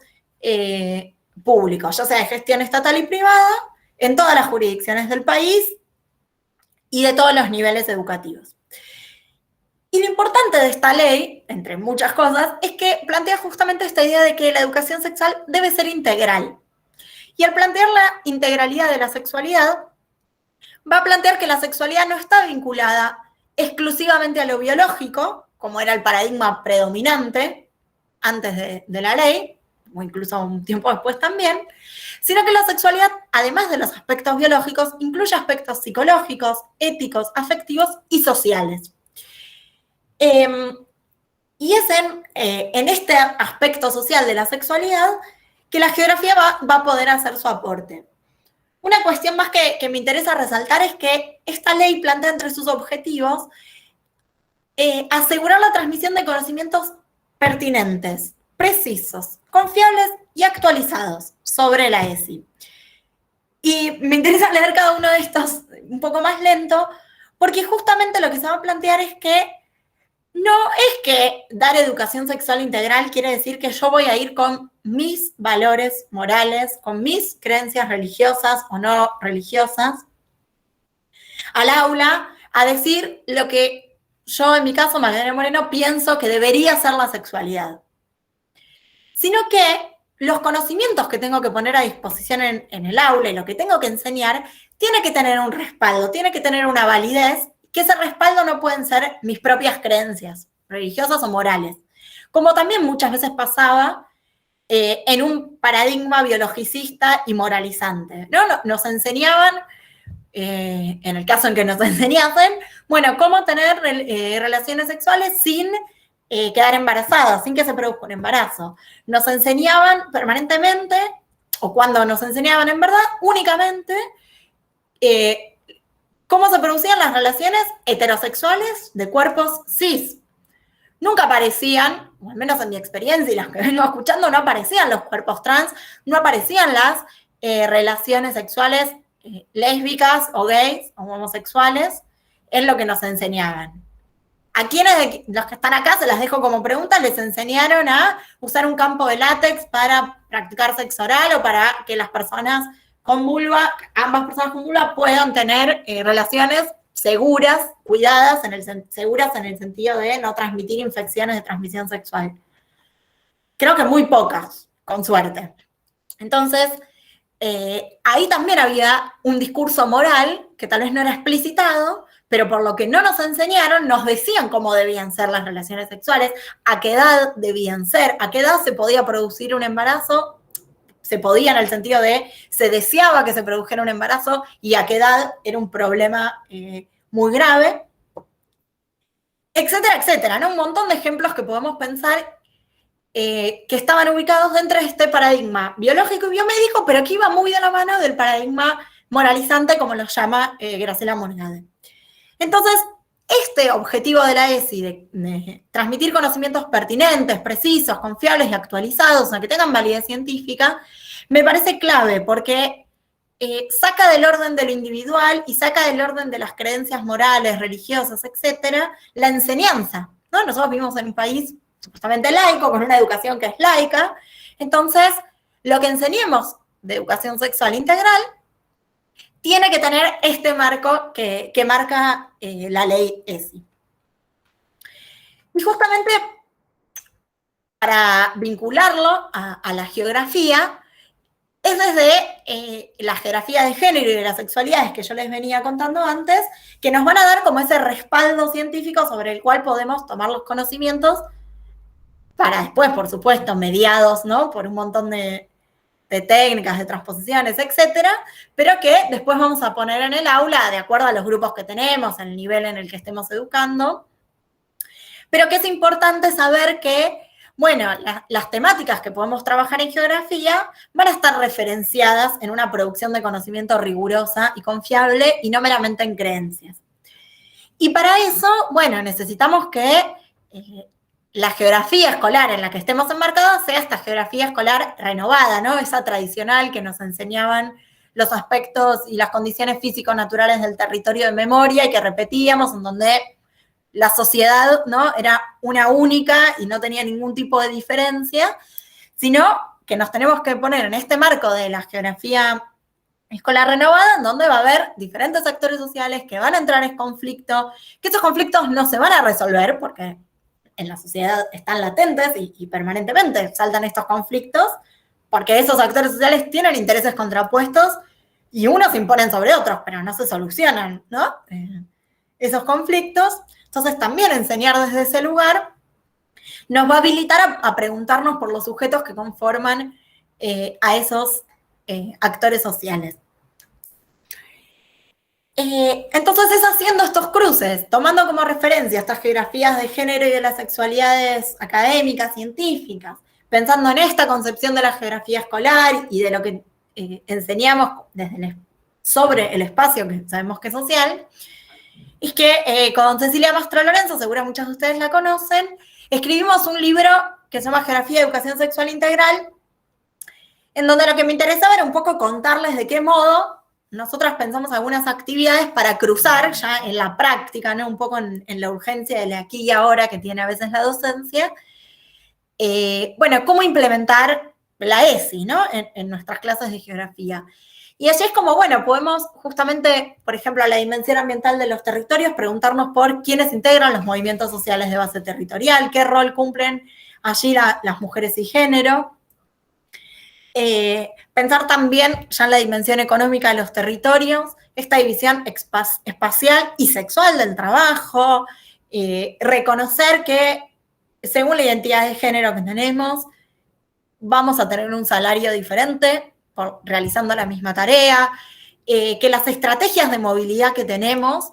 públicos, ya sea de gestión estatal y privada, en todas las jurisdicciones del país y de todos los niveles educativos. Y lo importante de esta ley, entre muchas cosas, es que plantea justamente esta idea de que la educación sexual debe ser integral. Y al plantear la integralidad de la sexualidad, va a plantear que la sexualidad no está vinculada exclusivamente a lo biológico, como era el paradigma predominante antes de la ley, o incluso un tiempo después también, sino que la sexualidad, además de los aspectos biológicos, incluye aspectos psicológicos, éticos, afectivos y sociales. Y es en este aspecto social de la sexualidad que la geografía va a poder hacer su aporte. Una cuestión más que me interesa resaltar es que esta ley plantea entre sus objetivos asegurar la transmisión de conocimientos pertinentes, precisos, confiables y actualizados sobre la ESI. Y me interesa leer cada uno de estos un poco más lento, porque justamente lo que se va a plantear es que no es que dar educación sexual integral quiere decir que yo voy a ir con mis valores morales, con mis creencias religiosas o no religiosas, al aula a decir lo que yo, en mi caso, Magdalena Moreno, pienso que debería ser la sexualidad. Sino que los conocimientos que tengo que poner a disposición en el aula y lo que tengo que enseñar tiene que tener un respaldo, tiene que tener una validez, que ese respaldo no pueden ser mis propias creencias religiosas o morales. Como también muchas veces pasaba en un paradigma biologicista y moralizante, ¿no? Nos enseñaban, en el caso en que nos enseñasen, bueno, cómo tener relaciones sexuales sin quedar embarazadas, sin que se produzca un embarazo. Nos enseñaban permanentemente, o cuando nos enseñaban en verdad, únicamente cómo se producían las relaciones heterosexuales de cuerpos cis. Nunca aparecían, o al menos en mi experiencia y las que vengo escuchando, no aparecían los cuerpos trans, no aparecían las relaciones sexuales lésbicas o gays o homosexuales en lo que nos enseñaban. ¿A quiénes de los que están acá, se las dejo como pregunta, les enseñaron a usar un campo de látex para practicar sexo oral o para que las personas con vulva, ambas personas con vulva, puedan tener relaciones seguras, cuidadas, seguras en el sentido de no transmitir infecciones de transmisión sexual? Creo que muy pocas, con suerte. Entonces, ahí también había un discurso moral que tal vez no era explicitado, pero por lo que no nos enseñaron, nos decían cómo debían ser las relaciones sexuales, a qué edad debían ser, a qué edad se podía producir un embarazo. Se podía en el sentido de se deseaba que se produjera un embarazo y a qué edad era un problema muy grave, etcétera, etcétera, ¿no? Un montón de ejemplos que podemos pensar que estaban ubicados dentro de este paradigma biológico y biomédico, pero que iba muy de la mano del paradigma moralizante, como lo llama Graciela Morgade. Entonces, este objetivo de la ESI, de transmitir conocimientos pertinentes, precisos, confiables y actualizados, que tengan validez científica, me parece clave porque saca del orden de lo individual y saca del orden de las creencias morales, religiosas, etcétera, la enseñanza, ¿no? Nosotros vivimos en un país supuestamente laico, con una educación que es laica, entonces lo que enseñemos de educación sexual integral tiene que tener este marco que marca la ley ESI. Y justamente para vincularlo a la geografía, es desde la geografía de género y de las sexualidades que yo les venía contando antes, que nos van a dar como ese respaldo científico sobre el cual podemos tomar los conocimientos para después, por supuesto, mediados, ¿no?, por un montón de técnicas, de transposiciones, etcétera, pero que después vamos a poner en el aula de acuerdo a los grupos que tenemos, el nivel en el que estemos educando, pero que es importante saber que, bueno, las temáticas que podemos trabajar en geografía van a estar referenciadas en una producción de conocimiento rigurosa y confiable y no meramente en creencias. Y para eso, bueno, necesitamos que la geografía escolar en la que estemos embarcados sea esta geografía escolar renovada, ¿no? Esa tradicional que nos enseñaban los aspectos y las condiciones físico-naturales del territorio de memoria y que repetíamos, en donde la sociedad, ¿no?, era una única y no tenía ningún tipo de diferencia, sino que nos tenemos que poner en este marco de la geografía escolar renovada, en donde va a haber diferentes actores sociales que van a entrar en conflicto, que esos conflictos no se van a resolver porque en la sociedad están latentes y permanentemente saltan estos conflictos, porque esos actores sociales tienen intereses contrapuestos y unos se imponen sobre otros, pero no se solucionan, ¿no? Esos conflictos. Entonces también enseñar desde ese lugar nos va a habilitar a preguntarnos por los sujetos que conforman a esos actores sociales. Entonces es haciendo estos cruces, tomando como referencia estas geografías de género y de las sexualidades académicas, científicas, pensando en esta concepción de la geografía escolar y de lo que enseñamos sobre el espacio que sabemos que es social, es que con Cecilia Mastro Lorenzo, seguro muchos de ustedes la conocen, escribimos un libro que se llama Geografía de Educación Sexual Integral, en donde lo que me interesaba era un poco contarles de qué modo nosotras pensamos algunas actividades para cruzar ya en la práctica, ¿no?, un poco en la urgencia del aquí y ahora que tiene a veces la docencia, bueno, cómo implementar la ESI, ¿no?, en nuestras clases de geografía. Y así es como, bueno, podemos justamente, por ejemplo, a la dimensión ambiental de los territorios, preguntarnos por quiénes integran los movimientos sociales de base territorial, qué rol cumplen allí las mujeres y género. Pensar también ya en la dimensión económica de los territorios, esta división espacial y sexual del trabajo, reconocer que según la identidad de género que tenemos, vamos a tener un salario diferente realizando la misma tarea, que las estrategias de movilidad que tenemos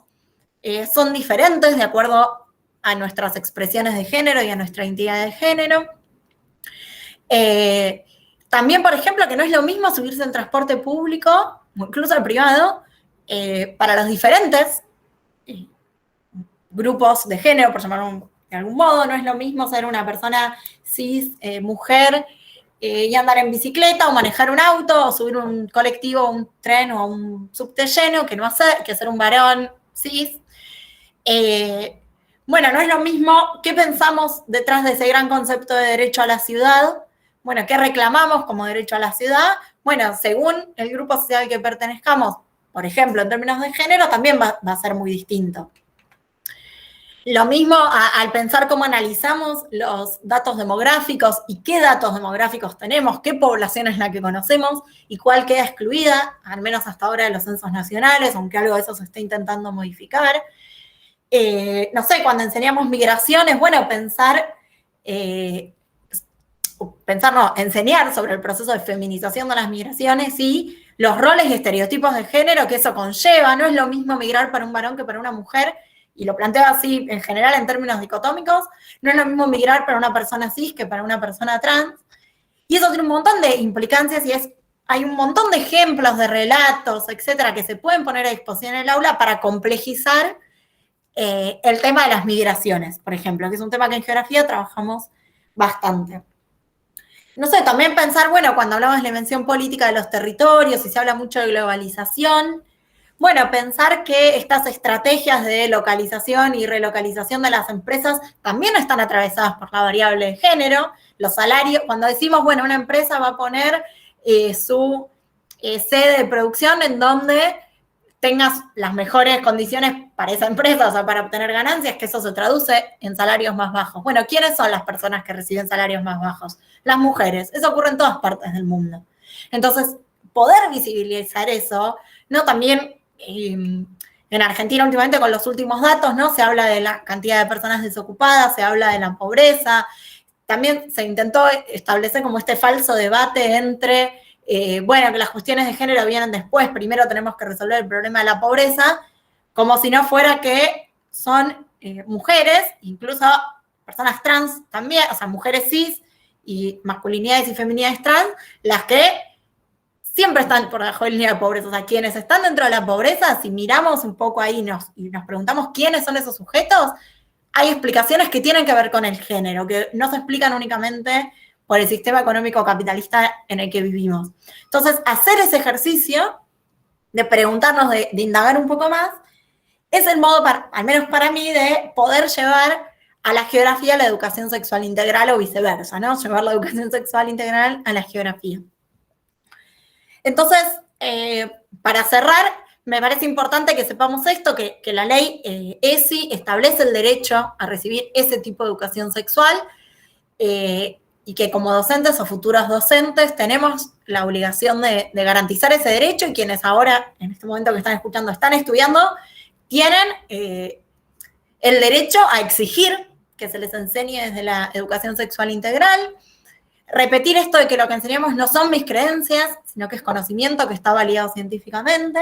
son diferentes de acuerdo a nuestras expresiones de género y a nuestra identidad de género. También, por ejemplo, que no es lo mismo subirse en transporte público, incluso el privado, para los diferentes grupos de género, por llamarlo de algún modo. No es lo mismo ser una persona cis, mujer, y andar en bicicleta, o manejar un auto, o subir un colectivo, un tren o un subte lleno, que ser un varón cis. Bueno, no es lo mismo qué pensamos detrás de ese gran concepto de derecho a la ciudad. Bueno, ¿qué reclamamos como derecho a la ciudad? Bueno, según el grupo social al que pertenezcamos, por ejemplo, en términos de género, también va a ser muy distinto. Lo mismo al pensar cómo analizamos los datos demográficos y qué datos demográficos tenemos, qué población es la que conocemos y cuál queda excluida, al menos hasta ahora de los censos nacionales, aunque algo de eso se está intentando modificar. No sé, cuando enseñamos migraciones, bueno, enseñar sobre el proceso de feminización de las migraciones y los roles y estereotipos de género que eso conlleva. No es lo mismo migrar para un varón que para una mujer, y lo planteo así en general en términos dicotómicos. No es lo mismo migrar para una persona cis que para una persona trans. Y eso tiene un montón de implicancias y hay un montón de ejemplos, de relatos, etcétera, que se pueden poner a disposición en el aula para complejizar el tema de las migraciones, por ejemplo, que es un tema que en geografía trabajamos bastante. No sé, también pensar, bueno, cuando hablamos de la dimensión política de los territorios y se habla mucho de globalización, bueno, pensar que estas estrategias de localización y relocalización de las empresas también están atravesadas por la variable de género. Los salarios, cuando decimos, bueno, una empresa va a poner su sede de producción en donde tengas las mejores condiciones para esa empresa, o sea, para obtener ganancias, que eso se traduce en salarios más bajos. Bueno, ¿quiénes son las personas que reciben salarios más bajos? Las mujeres. Eso ocurre en todas partes del mundo. Entonces, poder visibilizar eso, ¿no? También en Argentina últimamente con los últimos datos, ¿no? Se habla de la cantidad de personas desocupadas, se habla de la pobreza. También se intentó establecer como este falso debate entre bueno, que las cuestiones de género vienen después, primero tenemos que resolver el problema de la pobreza, como si no fuera que son mujeres, incluso personas trans también, o sea, mujeres cis y masculinidades y feminidades trans, las que siempre están por debajo de la línea de pobreza. O sea, quienes están dentro de la pobreza, si miramos un poco ahí y nos preguntamos quiénes son esos sujetos, hay explicaciones que tienen que ver con el género, que no se explican únicamente por el sistema económico capitalista en el que vivimos. Entonces, hacer ese ejercicio de preguntarnos, de indagar un poco más, es el modo, al menos para mí, de poder llevar a la geografía la educación sexual integral o viceversa, ¿no? Llevar la educación sexual integral a la geografía. Entonces, para cerrar, me parece importante que sepamos esto, que la ley ESI establece el derecho a recibir ese tipo de educación sexual y que como docentes o futuros docentes tenemos la obligación de garantizar ese derecho, y quienes ahora, en este momento que están escuchando, están estudiando, tienen el derecho a exigir que se les enseñe desde la educación sexual integral. Repetir esto de que lo que enseñamos no son mis creencias, sino que es conocimiento que está validado científicamente.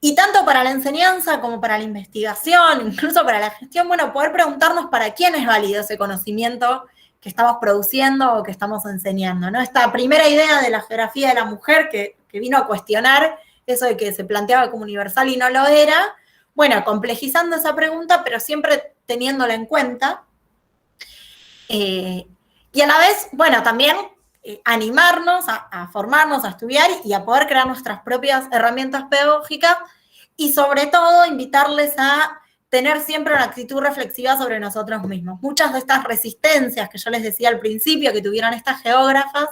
Y tanto para la enseñanza como para la investigación, incluso para la gestión, bueno, poder preguntarnos para quién es válido ese conocimiento que estamos produciendo o que estamos enseñando, ¿no? Esta primera idea de la geografía de la mujer que vino a cuestionar eso de que se planteaba como universal y no lo era, bueno, complejizando esa pregunta, pero siempre teniéndola en cuenta. Y a la vez, bueno, también animarnos a formarnos, a estudiar y a poder crear nuestras propias herramientas pedagógicas, y sobre todo invitarles a tener siempre una actitud reflexiva sobre nosotros mismos. Muchas de estas resistencias que yo les decía al principio que tuvieron estas geógrafas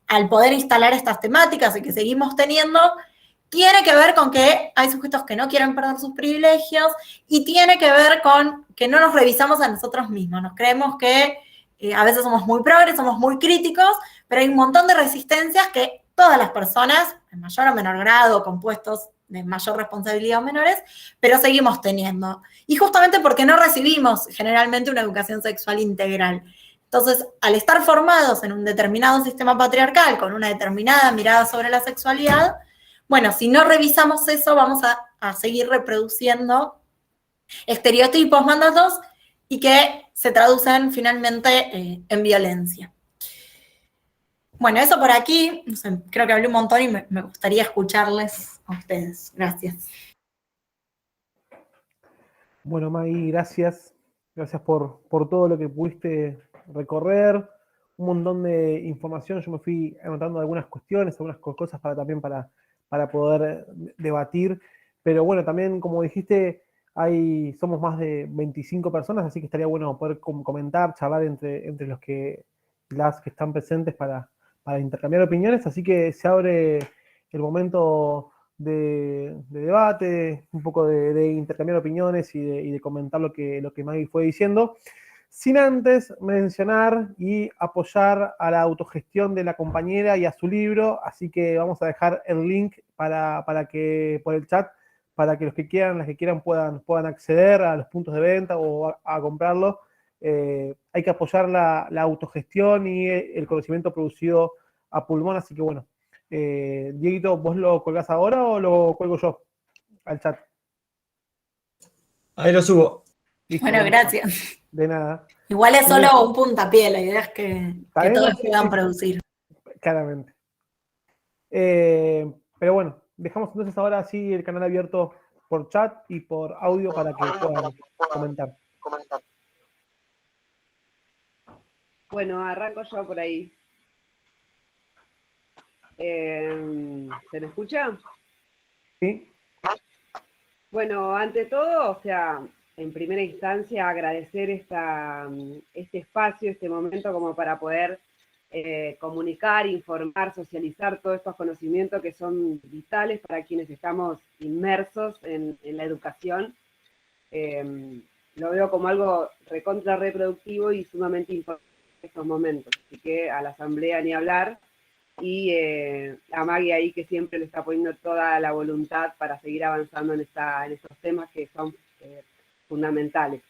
al poder instalar estas temáticas y que seguimos teniendo, tiene que ver con que hay sujetos que no quieren perder sus privilegios, y tiene que ver con que no nos revisamos a nosotros mismos. Nos creemos que a veces somos muy progres, somos muy críticos, pero hay un montón de resistencias que todas las personas, en mayor o menor grado, con puestos de mayor responsabilidad o menores, pero seguimos teniendo. Y justamente porque no recibimos generalmente una educación sexual integral. Entonces, al estar formados en un determinado sistema patriarcal, con una determinada mirada sobre la sexualidad, bueno, si no revisamos eso, vamos a seguir reproduciendo estereotipos, mandatos, y que se traducen finalmente en violencia. Bueno, eso por aquí. No sé, creo que hablé un montón y me gustaría escucharles a ustedes. Gracias. Bueno, Maggie, gracias. Gracias por todo lo que pudiste recorrer. Un montón de información. Yo me fui anotando algunas cuestiones, algunas cosas también para poder debatir. Pero bueno, también, como dijiste, somos más de 25 personas, así que estaría bueno poder comentar, charlar entre las que están presentes para intercambiar opiniones. Así que se abre el momento de debate, un poco de intercambiar opiniones y de comentar lo que Maggie fue diciendo, sin antes mencionar y apoyar a la autogestión de la compañera y a su libro. Así que vamos a dejar el link para que por el chat, para que los que quieran, las que quieran puedan acceder a los puntos de venta o a comprarlo. Hay que apoyar la autogestión y el conocimiento producido a pulmón. Así que bueno, Dieguito, ¿vos lo colgás ahora o lo cuelgo yo al chat? Ahí lo subo. Listo, Bueno, gracias. de nada. Igual es solo un puntapié, la idea es que todos puedan producir. Claramente. Pero bueno, dejamos entonces ahora sí el canal abierto por chat y por audio para que puedan comentar. Bueno, arranco yo por ahí. ¿Se me escucha? Sí. Bueno, ante todo, o sea, en primera instancia agradecer este espacio, este momento como para poder comunicar, informar, socializar todos estos conocimientos que son vitales para quienes estamos inmersos en la educación. Lo veo como algo recontra reproductivo y sumamente importante en estos momentos. Así que a la asamblea ni hablar, y a Maggie ahí que siempre le está poniendo toda la voluntad para seguir avanzando en estos temas que son fundamentales.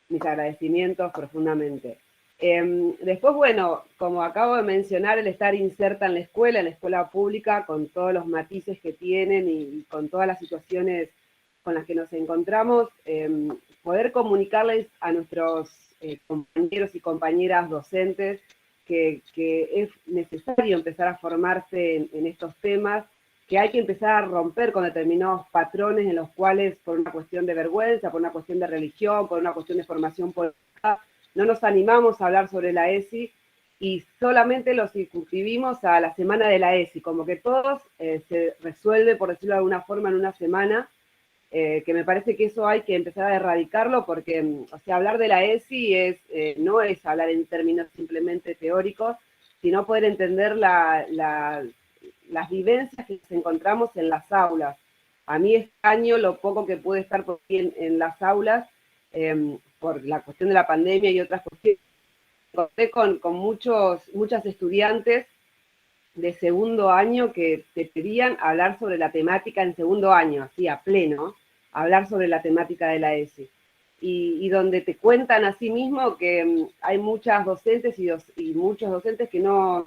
Mis agradecimientos profundamente. Después, bueno, como acabo de mencionar, el estar inserta en la escuela pública, con todos los matices que tienen y con todas las situaciones con las que nos encontramos, poder comunicarles a nuestros compañeros y compañeras docentes que es necesario empezar a formarse en estos temas, que hay que empezar a romper con determinados patrones en los cuales, por una cuestión de vergüenza, por una cuestión de religión, por una cuestión de formación política, no nos animamos a hablar sobre la ESI y solamente lo circunscribimos a la semana de la ESI, como que todo se resuelve, por decirlo de alguna forma, en una semana, que me parece que eso hay que empezar a erradicarlo porque, o sea, hablar de la ESI no es hablar en términos simplemente teóricos, sino poder entender las vivencias que nos encontramos en las aulas. A mí este año, lo poco que pude estar en las aulas, por la cuestión de la pandemia y otras cuestiones, encontré con muchas estudiantes de segundo año que te pedían hablar sobre la temática en segundo año, así a pleno, hablar sobre la temática de la ESI. Y donde te cuentan a sí mismo que hay muchas docentes y muchos docentes que no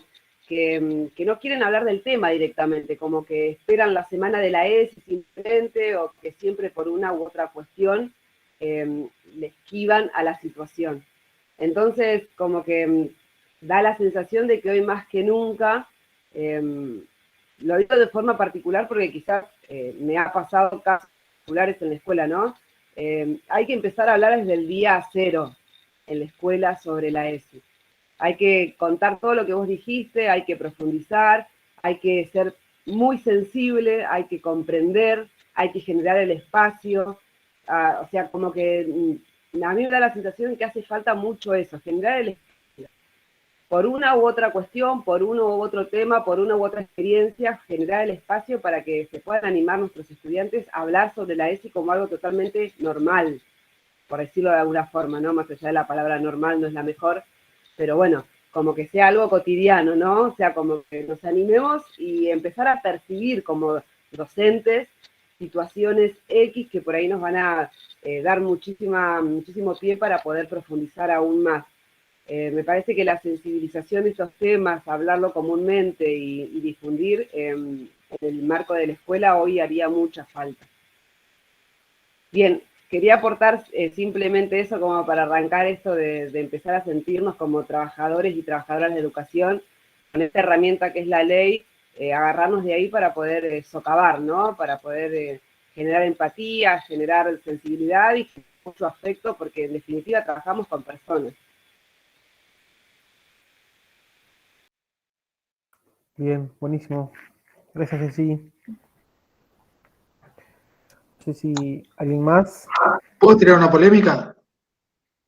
quieren hablar del tema directamente, como que esperan la semana de la ESI simplemente, o que siempre por una u otra cuestión le esquivan a la situación. Entonces, como que da la sensación de que hoy más que nunca, lo digo de forma particular porque quizás me ha pasado casos particulares en la escuela, ¿no? Hay que empezar a hablar desde el día cero en la escuela sobre la ESI. Hay que contar todo lo que vos dijiste, hay que profundizar, hay que ser muy sensible, hay que comprender, hay que generar el espacio. O sea, como que a mí me da la sensación que hace falta mucho eso, generar el espacio. Por una u otra cuestión, por uno u otro tema, por una u otra experiencia, generar el espacio para que se puedan animar nuestros estudiantes a hablar sobre la ESI como algo totalmente normal, por decirlo de alguna forma, ¿no? Más allá de la palabra normal no es la mejor, pero bueno, como que sea algo cotidiano, ¿no? O sea, como que nos animemos y empezar a percibir como docentes situaciones X que por ahí nos van a dar muchísimo pie para poder profundizar aún más. Me parece que la sensibilización de estos temas, hablarlo comúnmente y difundir en el marco de la escuela hoy haría mucha falta. Bien, quería aportar simplemente eso como para arrancar esto de empezar a sentirnos como trabajadores y trabajadoras de educación con esta herramienta que es la ley, agarrarnos de ahí para poder socavar, ¿no? Para poder generar empatía, generar sensibilidad y mucho afecto, porque en definitiva trabajamos con personas. Bien, buenísimo. Gracias, Ceci. Ceci, ¿alguien más? ¿Puedo tirar una polémica?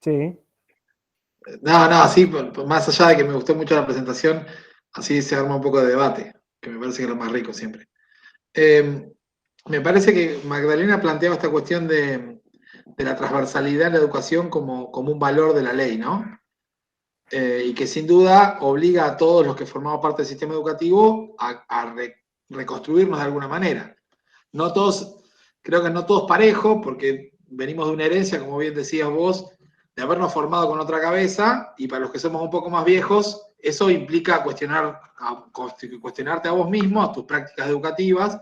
Sí. No, sí, más allá de que me gustó mucho la presentación, así se arma un poco de debate, que me parece que es lo más rico siempre. Me parece que Magdalena planteaba esta cuestión de la transversalidad en la educación como un valor de la ley, ¿no? Y que sin duda obliga a todos los que formamos parte del sistema educativo a reconstruirnos de alguna manera. No todos, creo que no todos parejo, porque venimos de una herencia, como bien decías vos, de habernos formado con otra cabeza, y para los que somos un poco más viejos, eso implica cuestionarte a vos mismo, a tus prácticas educativas,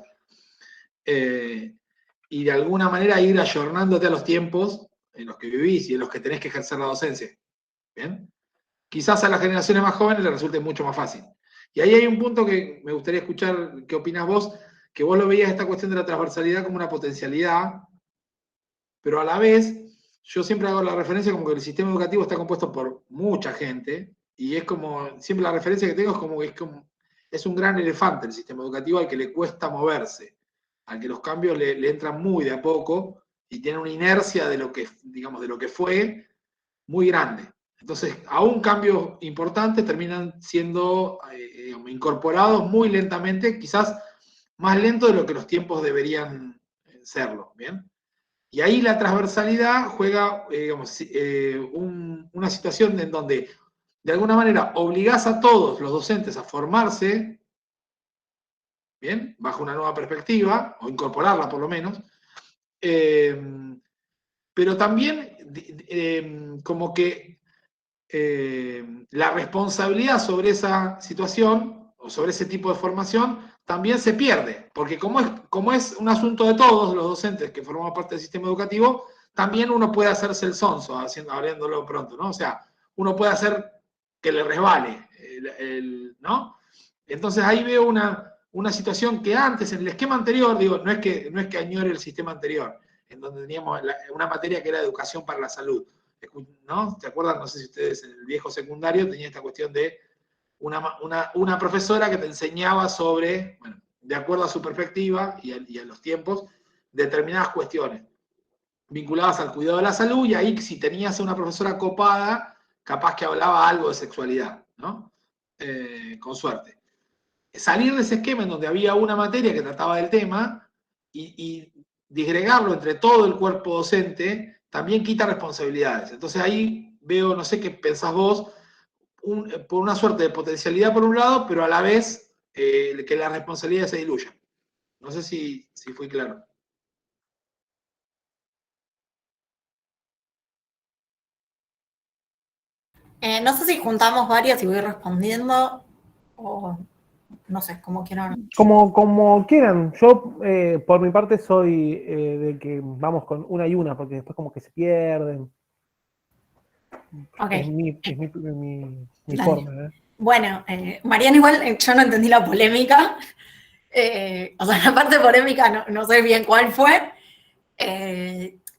y de alguna manera ir ayornándote a los tiempos en los que vivís y en los que tenés que ejercer la docencia. ¿Bien? Quizás a las generaciones más jóvenes les resulte mucho más fácil. Y ahí hay un punto que me gustaría escuchar qué opinas vos, que vos lo veías esta cuestión de la transversalidad como una potencialidad, pero a la vez yo siempre hago la referencia como que el sistema educativo está compuesto por mucha gente, y es como, siempre la referencia que tengo es como que es un gran elefante el sistema educativo al que le cuesta moverse, al que los cambios le entran muy de a poco y tiene una inercia de lo que, digamos, de lo que fue muy grande. Entonces, aún cambios importantes terminan siendo incorporados muy lentamente, quizás más lento de lo que los tiempos deberían serlo, ¿bien? Y ahí la transversalidad juega, una situación en donde, de alguna manera, obligás a todos los docentes a formarse, ¿bien? Bajo una nueva perspectiva, o incorporarla por lo menos, pero también como que la responsabilidad sobre esa situación o sobre ese tipo de formación también se pierde, porque como es un asunto de todos los docentes que formamos parte del sistema educativo, también uno puede hacerse el sonso, abriéndolo pronto, ¿no? O sea, uno puede hacer que le resbale, ¿no? Entonces ahí veo una situación que antes, en el esquema anterior, digo, no es que añore el sistema anterior, en donde teníamos una materia que era educación para la salud, ¿no? ¿Te acuerdan? No sé si ustedes en el viejo secundario tenían esta cuestión de una profesora que te enseñaba sobre, bueno, de acuerdo a su perspectiva y a los tiempos, determinadas cuestiones vinculadas al cuidado de la salud, y ahí si tenías una profesora copada, capaz que hablaba algo de sexualidad, ¿no? Con suerte. Salir de ese esquema en donde había una materia que trataba del tema y disgregarlo entre todo el cuerpo docente, también quita responsabilidades. Entonces ahí veo, no sé qué pensás vos, por una suerte de potencialidad por un lado, pero a la vez que la responsabilidad se diluya. No sé si fui claro. No sé si juntamos varias y voy respondiendo, o no sé, como quieran. Como quieran. Yo, por mi parte, soy de que vamos con una y una, porque después como que se pierden. Ok. Es mi forma, ¿eh? Bueno, Mariana, igual yo no entendí la polémica. O sea, la parte polémica no sé bien cuál fue.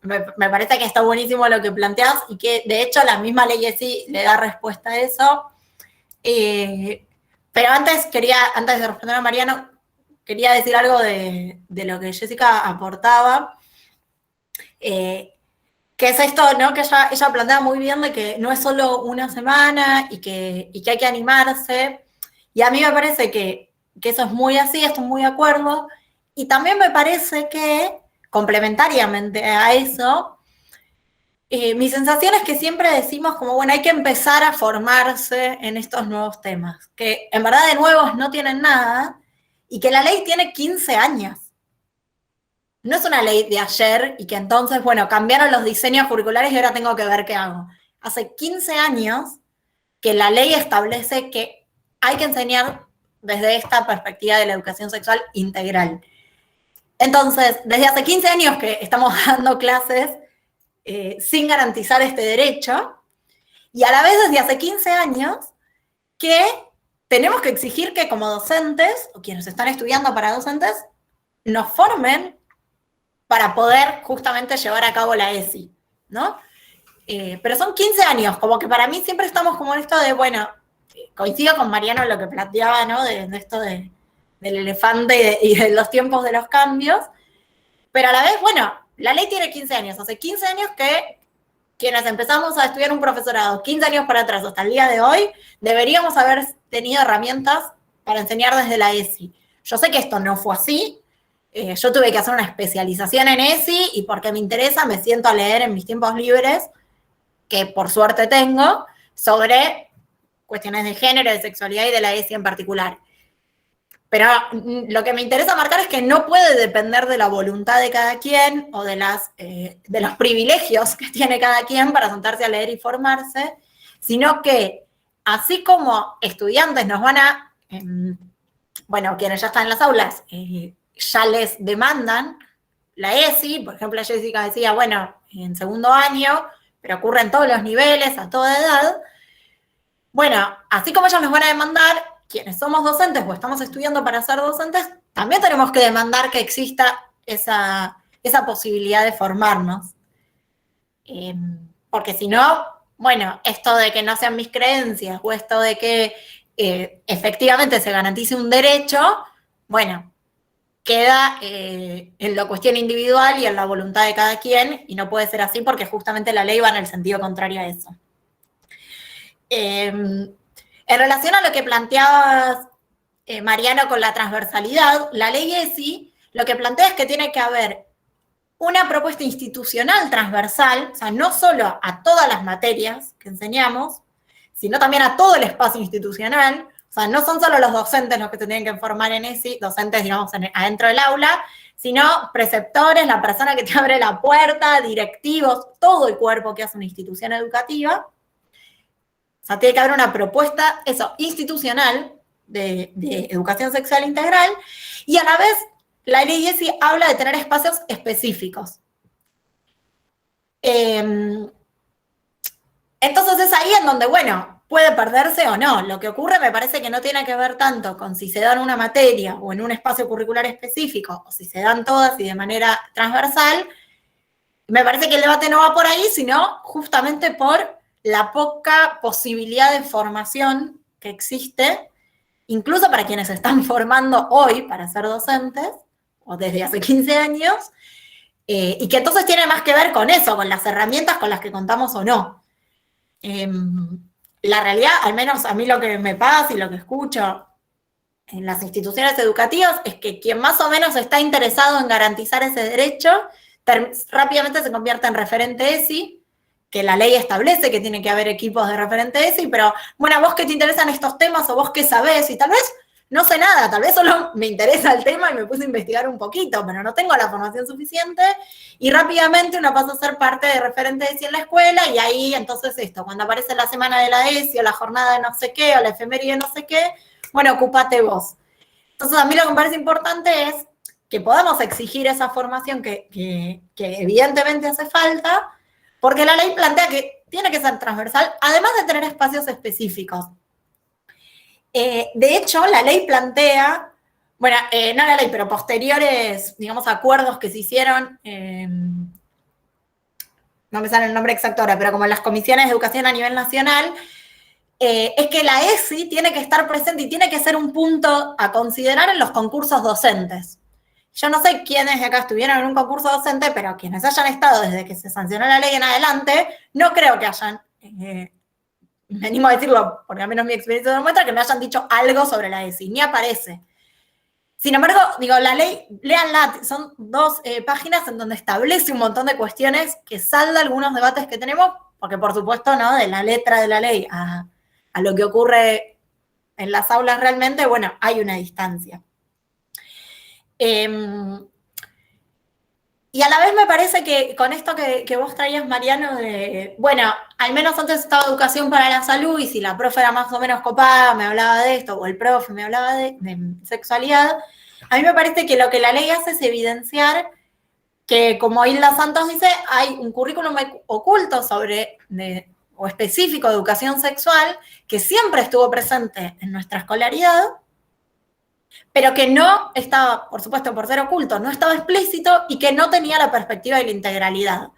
Me parece que está buenísimo lo que planteas y que de hecho la misma ley sí le da respuesta a eso. Pero antes de responder a Mariano, quería decir algo de lo que Jessica aportaba, que es esto, ¿no? Que ella plantea muy bien de que no es solo una semana y que hay que animarse. Y a mí me parece que eso es muy así, estoy muy de acuerdo. Y también me parece que, complementariamente a eso, mi sensación es que siempre decimos como, bueno, hay que empezar a formarse en estos nuevos temas, que en verdad de nuevos no tienen nada y que la ley tiene 15 años. No es una ley de ayer y que entonces, bueno, cambiaron los diseños curriculares y ahora tengo que ver qué hago. Hace 15 años que la ley establece que hay que enseñar desde esta perspectiva de la educación sexual integral. Entonces, desde hace 15 años que estamos dando clases sin garantizar este derecho, y a la vez desde hace 15 años que tenemos que exigir que como docentes, o quienes están estudiando para docentes, nos formen para poder justamente llevar a cabo la ESI, ¿no? Pero son 15 años, como que para mí siempre estamos como en esto de, bueno, coincido con Mariano en lo que planteaba, ¿no? De esto del elefante y de los tiempos de los cambios, pero a la vez, bueno, la ley tiene 15 años, hace 15 años que quienes empezamos a estudiar un profesorado 15 años para atrás hasta el día de hoy, deberíamos haber tenido herramientas para enseñar desde la ESI. Yo sé que esto no fue así, yo tuve que hacer una especialización en ESI y porque me interesa me siento a leer en mis tiempos libres, que por suerte tengo, sobre cuestiones de género, de sexualidad y de la ESI en particular. Pero lo que me interesa marcar es que no puede depender de la voluntad de cada quien o de los privilegios que tiene cada quien para sentarse a leer y formarse, sino que así como estudiantes nos van a, bueno, quienes ya están en las aulas, ya les demandan la ESI, por ejemplo, Jessica decía, bueno, en segundo año, pero ocurre en todos los niveles, a toda edad. Bueno, así como ellos nos van a demandar, quienes somos docentes o estamos estudiando para ser docentes, también tenemos que demandar que exista esa posibilidad de formarnos. Porque si no, bueno, esto de que no sean mis creencias o esto de que efectivamente se garantice un derecho, bueno, queda en la cuestión individual y en la voluntad de cada quien, y no puede ser así porque justamente la ley va en el sentido contrario a eso. En relación a lo que planteabas, Mariano, con la transversalidad, la ley ESI lo que plantea es que tiene que haber una propuesta institucional transversal, o sea, no solo a todas las materias que enseñamos, sino también a todo el espacio institucional. O sea, no son solo los docentes los que se tienen que formar en ESI, docentes, digamos, adentro del aula, sino preceptores, la persona que te abre la puerta, directivos, todo el cuerpo que hace una institución educativa. O sea, tiene que haber una propuesta, eso, institucional de educación sexual integral, y a la vez la ley ESI habla de tener espacios específicos. Entonces es ahí en donde, bueno, puede perderse o no. Lo que ocurre me parece que no tiene que ver tanto con si se dan una materia o en un espacio curricular específico, o si se dan todas y de manera transversal. Me parece que el debate no va por ahí, sino justamente por la poca posibilidad de formación que existe, incluso para quienes se están formando hoy para ser docentes, o desde hace 15 años, y que entonces tiene más que ver con eso, con las herramientas con las que contamos o no. La realidad, al menos a mí lo que me pasa y lo que escucho en las instituciones educativas, es que quien más o menos está interesado en garantizar ese derecho, rápidamente se convierte en referente ESI, que la ley establece que tiene que haber equipos de referente ESI, pero bueno, vos que te interesan estos temas o vos que sabés, y tal vez no sé nada, tal vez solo me interesa el tema y me puse a investigar un poquito, pero no tengo la formación suficiente, y rápidamente uno pasa a ser parte de referente ESI en la escuela, y ahí entonces esto, cuando aparece la semana de la ESI, o la jornada de no sé qué, o la efeméride de no sé qué, bueno, ocúpate vos. Entonces a mí lo que me parece importante es que podamos exigir esa formación que evidentemente hace falta, porque la ley plantea que tiene que ser transversal, además de tener espacios específicos. De hecho, la ley plantea, bueno, no la ley, pero posteriores, digamos, acuerdos que se hicieron, no me sale el nombre exacto ahora, pero como en las comisiones de educación a nivel nacional, es que la ESI tiene que estar presente y tiene que ser un punto a considerar en los concursos docentes. Yo no sé quiénes de acá estuvieron en un concurso docente, pero quienes hayan estado desde que se sancionó la ley en adelante, no creo que hayan, me animo a decirlo, porque al menos mi experiencia demuestra, que me hayan dicho algo sobre la ESI, ni aparece. Sin embargo, digo, la ley, léanla, son 2 páginas en donde establece un montón de cuestiones que salda algunos debates que tenemos, porque por supuesto, ¿no?, de la letra de la ley a lo que ocurre en las aulas realmente, bueno, hay una distancia. Y a la vez me parece que con esto que vos traías, Mariano, de, bueno, al menos antes estaba educación para la salud, y si la profe era más o menos copada, me hablaba de esto, o el profe me hablaba de sexualidad, a mí me parece que lo que la ley hace es evidenciar que, como Hilda Santos dice, hay un currículum oculto o específico de educación sexual que siempre estuvo presente en nuestra escolaridad, pero que no estaba, por supuesto, por ser oculto, no estaba explícito y que no tenía la perspectiva de la integralidad.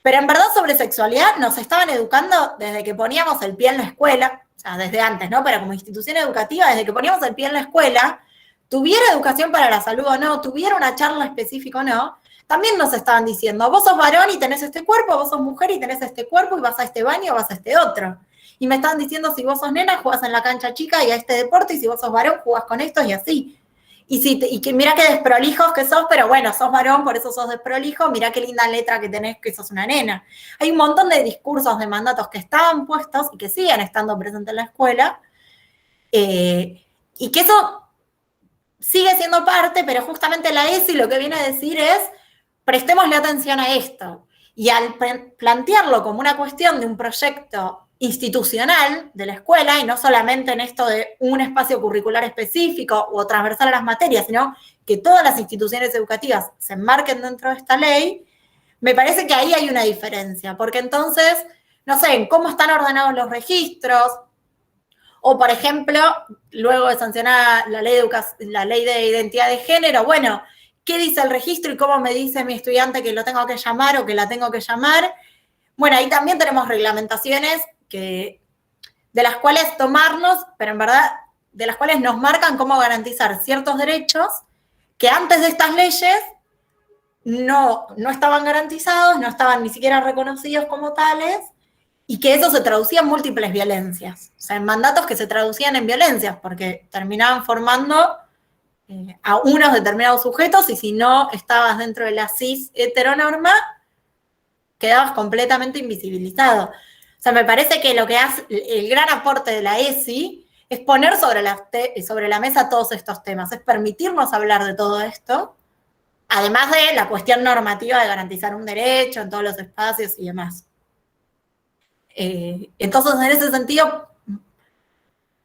Pero en verdad sobre sexualidad nos estaban educando desde que poníamos el pie en la escuela, o sea, desde antes, ¿no? Pero como institución educativa, desde que poníamos el pie en la escuela, tuviera educación para la salud o no, tuviera una charla específica o no, también nos estaban diciendo, vos sos varón y tenés este cuerpo, vos sos mujer y tenés este cuerpo, y vas a este baño o vas a este otro. Y me estaban diciendo, si vos sos nena, jugás en la cancha chica y a este deporte, y si vos sos varón, jugás con estos y así. Y que mira qué desprolijos que sos, pero bueno, sos varón, por eso sos desprolijo, mira qué linda letra que tenés, que sos una nena. Hay un montón de discursos, de mandatos que estaban puestos y que siguen estando presentes en la escuela, y que eso sigue siendo parte, pero justamente la ESI lo que viene a decir es, prestémosle atención a esto. Y al plantearlo como una cuestión de un proyecto institucional de la escuela, y no solamente en esto de un espacio curricular específico o transversal a las materias, sino que todas las instituciones educativas se enmarquen dentro de esta ley, me parece que ahí hay una diferencia, porque entonces, no sé, en cómo están ordenados los registros, o por ejemplo, luego de sancionar la ley de identidad de género, bueno, ¿qué dice el registro y cómo me dice mi estudiante que lo tengo que llamar o que la tengo que llamar? Bueno, ahí también tenemos reglamentaciones de las cuales tomarnos, pero en verdad de las cuales nos marcan cómo garantizar ciertos derechos que antes de estas leyes no estaban garantizados, no estaban ni siquiera reconocidos como tales, y que eso se traducía en múltiples violencias, o sea, en mandatos que se traducían en violencias, porque terminaban formando a unos determinados sujetos, y si no estabas dentro de la cis heteronorma, quedabas completamente invisibilizado. O sea, me parece que lo que hace el gran aporte de la ESI es poner sobre la mesa todos estos temas, es permitirnos hablar de todo esto, además de la cuestión normativa de garantizar un derecho en todos los espacios y demás. Entonces, en ese sentido,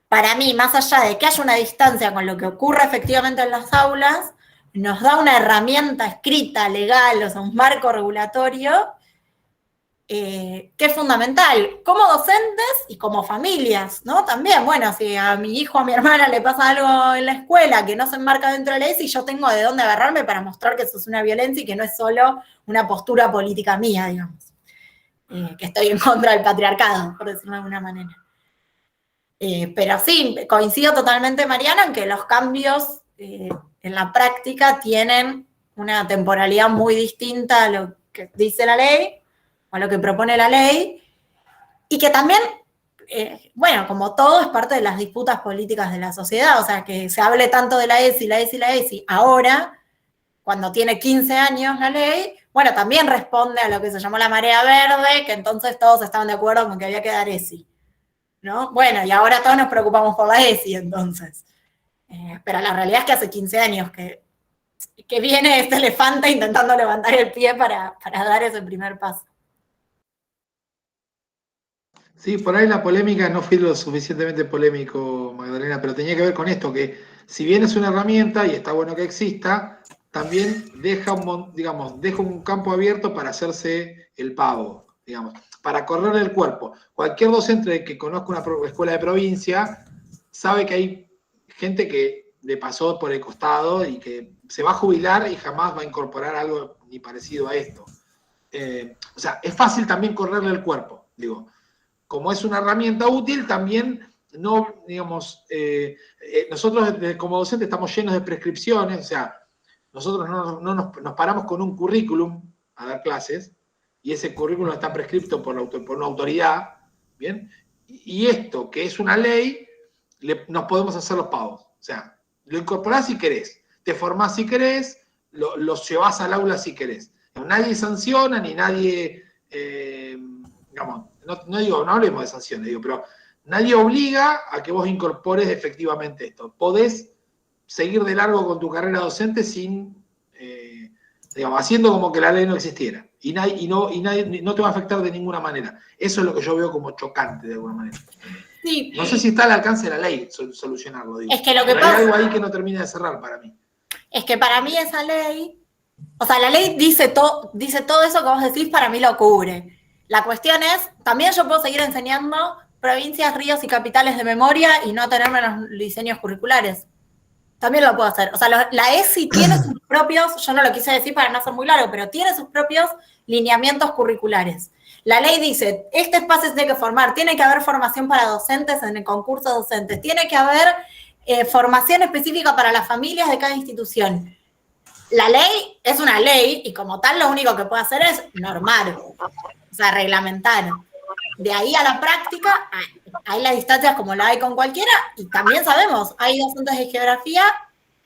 para mí, más allá de que haya una distancia con lo que ocurre efectivamente en las aulas, nos da una herramienta escrita, legal, o sea, un marco regulatorio que es fundamental, como docentes y como familias, ¿no? También, bueno, si a mi hijo o a mi hermana le pasa algo en la escuela que no se enmarca dentro de la ESI, yo tengo de dónde agarrarme para mostrar que eso es una violencia y que no es solo una postura política mía, digamos, que estoy en contra del patriarcado, por decirlo de alguna manera. Pero sí, coincido totalmente, Mariana, en que los cambios en la práctica tienen una temporalidad muy distinta a lo que dice la ley, a lo que propone la ley, y que también, bueno, como todo, es parte de las disputas políticas de la sociedad, o sea, que se hable tanto de la ESI, la ESI, la ESI, ahora, cuando tiene 15 años la ley, bueno, también responde a lo que se llamó la marea verde, que entonces todos estaban de acuerdo con que había que dar ESI, ¿no? Bueno, y ahora todos nos preocupamos por la ESI, entonces. Pero la realidad es que hace 15 años que viene este elefante intentando levantar el pie para dar ese primer paso. Sí, por ahí la polémica no fui lo suficientemente polémico, Magdalena, pero tenía que ver con esto, que si bien es una herramienta y está bueno que exista, también deja un campo abierto para hacerse el pavo, digamos, para correr el cuerpo. Cualquier docente que conozca una escuela de provincia sabe que hay gente que le pasó por el costado y que se va a jubilar y jamás va a incorporar algo ni parecido a esto. O sea, es fácil también correrle el cuerpo, digo. Como es una herramienta útil, también no, digamos, nosotros como docentes estamos llenos de prescripciones, o sea, nosotros no nos paramos con un currículum a dar clases, y ese currículum está prescripto por una autoridad, ¿bien? Y esto, que es una ley, nos podemos hacer los pavos. O sea, lo incorporás si querés, te formás si querés, los llevás al aula si querés. Nadie sanciona, ni nadie, digamos, no hablemos de sanciones, pero nadie obliga a que vos incorpores efectivamente esto. Podés seguir de largo con tu carrera docente sin, digamos, haciendo como que la ley no existiera. Y no te va a afectar de ninguna manera. Eso es lo que yo veo como chocante de alguna manera. Sí. No sé si está al alcance de la ley solucionarlo, digo. Es que lo que pero pasa, hay algo ahí que no termina de cerrar para mí. Es que para mí esa ley, o sea, la ley dice todo eso que vos decís, para mí lo cubre. La cuestión es, también yo puedo seguir enseñando provincias, ríos y capitales de memoria y no tenerme en los diseños curriculares. También lo puedo hacer. O sea, la ESI tiene sus propios, yo no lo quise decir para no ser muy largo, pero tiene sus propios lineamientos curriculares. La ley dice, este espacio se tiene que formar, tiene que haber formación para docentes en el concurso de docentes, tiene que haber formación específica para las familias de cada institución. La ley es una ley y como tal lo único que puede hacer es normar, o sea, reglamentar. De ahí a la práctica hay las distancias como la hay con cualquiera y también sabemos, hay docentes de geografía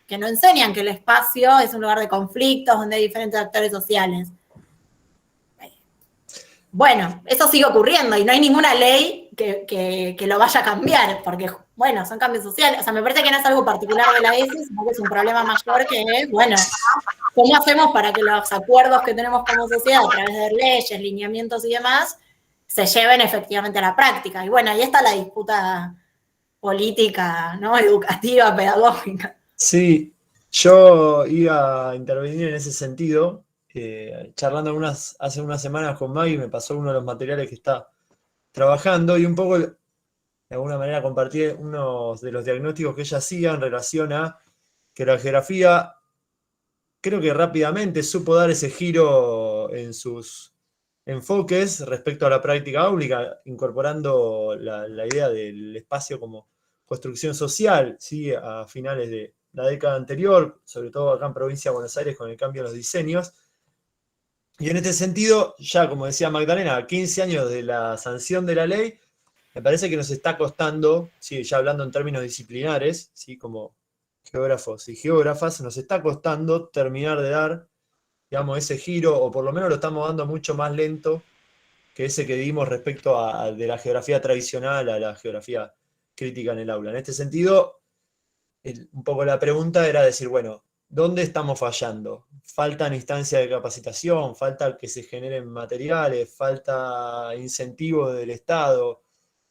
que no enseñan que el espacio es un lugar de conflictos donde hay diferentes actores sociales. Bueno, eso sigue ocurriendo y no hay ninguna ley que lo vaya a cambiar, porque, bueno, son cambios sociales. O sea, me parece que no es algo particular de la ESI, sino que es un problema mayor que es, bueno, ¿cómo hacemos para que los acuerdos que tenemos como sociedad a través de leyes, lineamientos y demás se lleven efectivamente a la práctica? Y bueno, ahí está la disputa política, ¿no? Educativa, pedagógica. Sí, yo iba a intervenir en ese sentido. Charlando hace unas semanas con Maggie, me pasó uno de los materiales que está trabajando y un poco, de alguna manera, compartí unos de los diagnósticos que ella hacía en relación a que la geografía, creo que rápidamente supo dar ese giro en sus enfoques respecto a la práctica áulica, incorporando la idea del espacio como construcción social, ¿sí? A finales de la década anterior, sobre todo acá en Provincia de Buenos Aires con el cambio de los diseños. Y en este sentido, ya como decía Magdalena, a 15 años de la sanción de la ley, me parece que nos está costando, ¿sí? Ya hablando en términos disciplinares, ¿sí? Como geógrafos y geógrafas, nos está costando terminar de dar, digamos, ese giro, o por lo menos lo estamos dando mucho más lento que ese que dimos respecto de la geografía tradicional a la geografía crítica en el aula. En este sentido, un poco la pregunta era decir, bueno, ¿dónde estamos fallando? ¿Faltan instancias de capacitación? ¿Falta que se generen materiales? ¿Falta incentivos del Estado?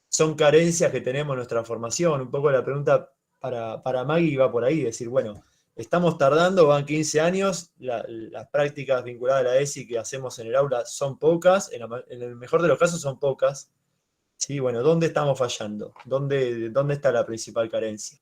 ¿Son carencias que tenemos en nuestra formación? Un poco la pregunta para Maggie va por ahí, decir, bueno, estamos tardando, van 15 años, las prácticas vinculadas a la ESI que hacemos en el aula son pocas, en el mejor de los casos son pocas. Sí, bueno, ¿dónde estamos fallando? ¿Dónde está la principal carencia?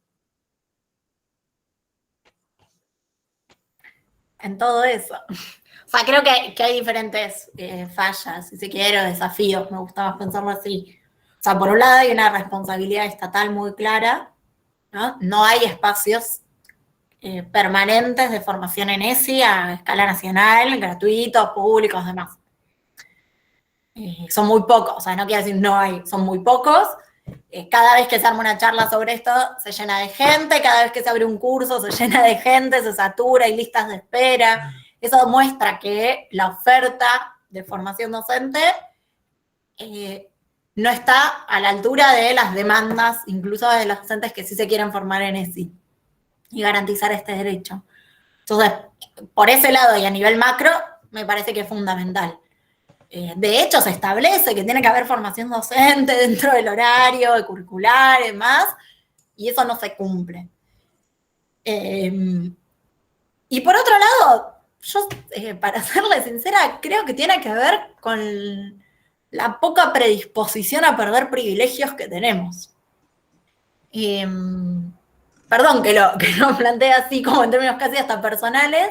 En todo eso. O sea, creo que hay diferentes fallas, si se quiere, o desafíos, me gustaba pensarlo así. O sea, por un lado hay una responsabilidad estatal muy clara, ¿no? No hay espacios permanentes de formación en ESI a escala nacional, gratuitos, públicos, demás. Son muy pocos, o sea, no quiero decir no hay, son muy pocos. Cada vez que se arma una charla sobre esto, se llena de gente, cada vez que se abre un curso, se llena de gente, se satura, hay listas de espera. Eso demuestra que la oferta de formación docente no está a la altura de las demandas, incluso de los docentes que sí se quieren formar en ESI y garantizar este derecho. Entonces, por ese lado y a nivel macro, me parece que es fundamental. De hecho, se establece que tiene que haber formación docente dentro del horario curricular y demás, y eso no se cumple. Y por otro lado, yo, para serle sincera, creo que tiene que ver con la poca predisposición a perder privilegios que tenemos. Perdón que lo plantee así como en términos casi hasta personales,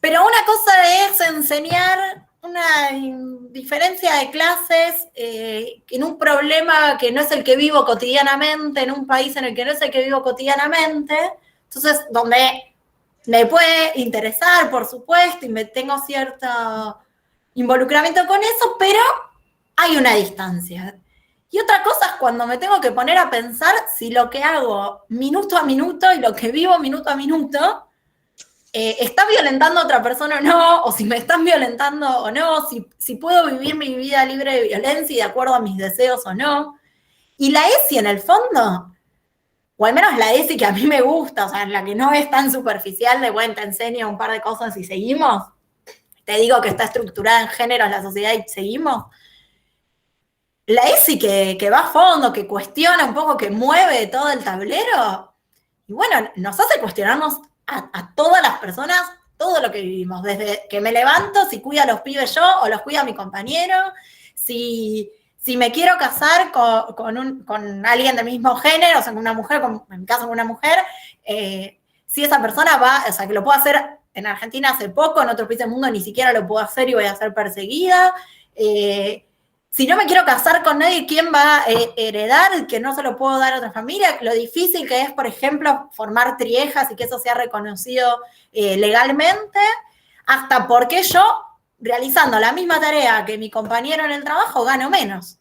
pero una cosa es enseñar una diferencia de clases en un problema que no es el que vivo cotidianamente, en un país en el que no es el que vivo cotidianamente, entonces donde me puede interesar, por supuesto, y me tengo cierto involucramiento con eso, pero hay una distancia. Y otra cosa es cuando me tengo que poner a pensar si lo que hago minuto a minuto y lo que vivo minuto a minuto está violentando a otra persona o no, o si me están violentando o no, si puedo vivir mi vida libre de violencia y de acuerdo a mis deseos o no. Y la ESI en el fondo, o al menos la ESI que a mí me gusta, o sea, la que no es tan superficial de, bueno, te enseño un par de cosas y seguimos, te digo que está estructurada en géneros la sociedad y seguimos. La ESI que va a fondo, que cuestiona un poco, que mueve todo el tablero, y bueno, nos hace cuestionarnos a todas las personas todo lo que vivimos, desde que me levanto, si cuido a los pibes yo o los cuida mi compañero, si me quiero casar con alguien del mismo género, o sea, con una mujer, en mi caso con una mujer, si esa persona va, o sea, que lo puedo hacer en Argentina hace poco, en otros países del mundo ni siquiera lo puedo hacer y voy a ser perseguida. Si no me quiero casar con nadie, ¿quién va a heredar? Que no se lo puedo dar a otra familia. Lo difícil que es, por ejemplo, formar triejas y que eso sea reconocido legalmente, hasta porque yo, realizando la misma tarea que mi compañero en el trabajo, gano menos.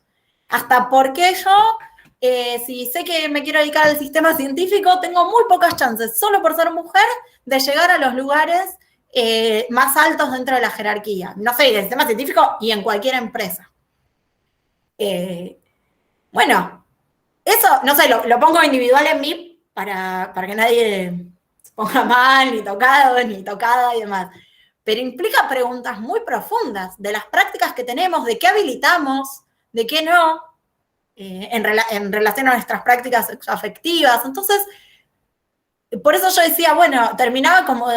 Hasta porque yo, si sé que me quiero dedicar al sistema científico, tengo muy pocas chances, solo por ser mujer, de llegar a los lugares más altos dentro de la jerarquía. No sé, del sistema científico y en cualquier empresa. Bueno, eso, no sé, lo pongo individual en mí para que nadie se ponga mal, ni tocado, ni tocada y demás. Pero implica preguntas muy profundas de las prácticas que tenemos, de qué habilitamos, de qué no, en relación a nuestras prácticas afectivas. Entonces, por eso yo decía, bueno, terminaba como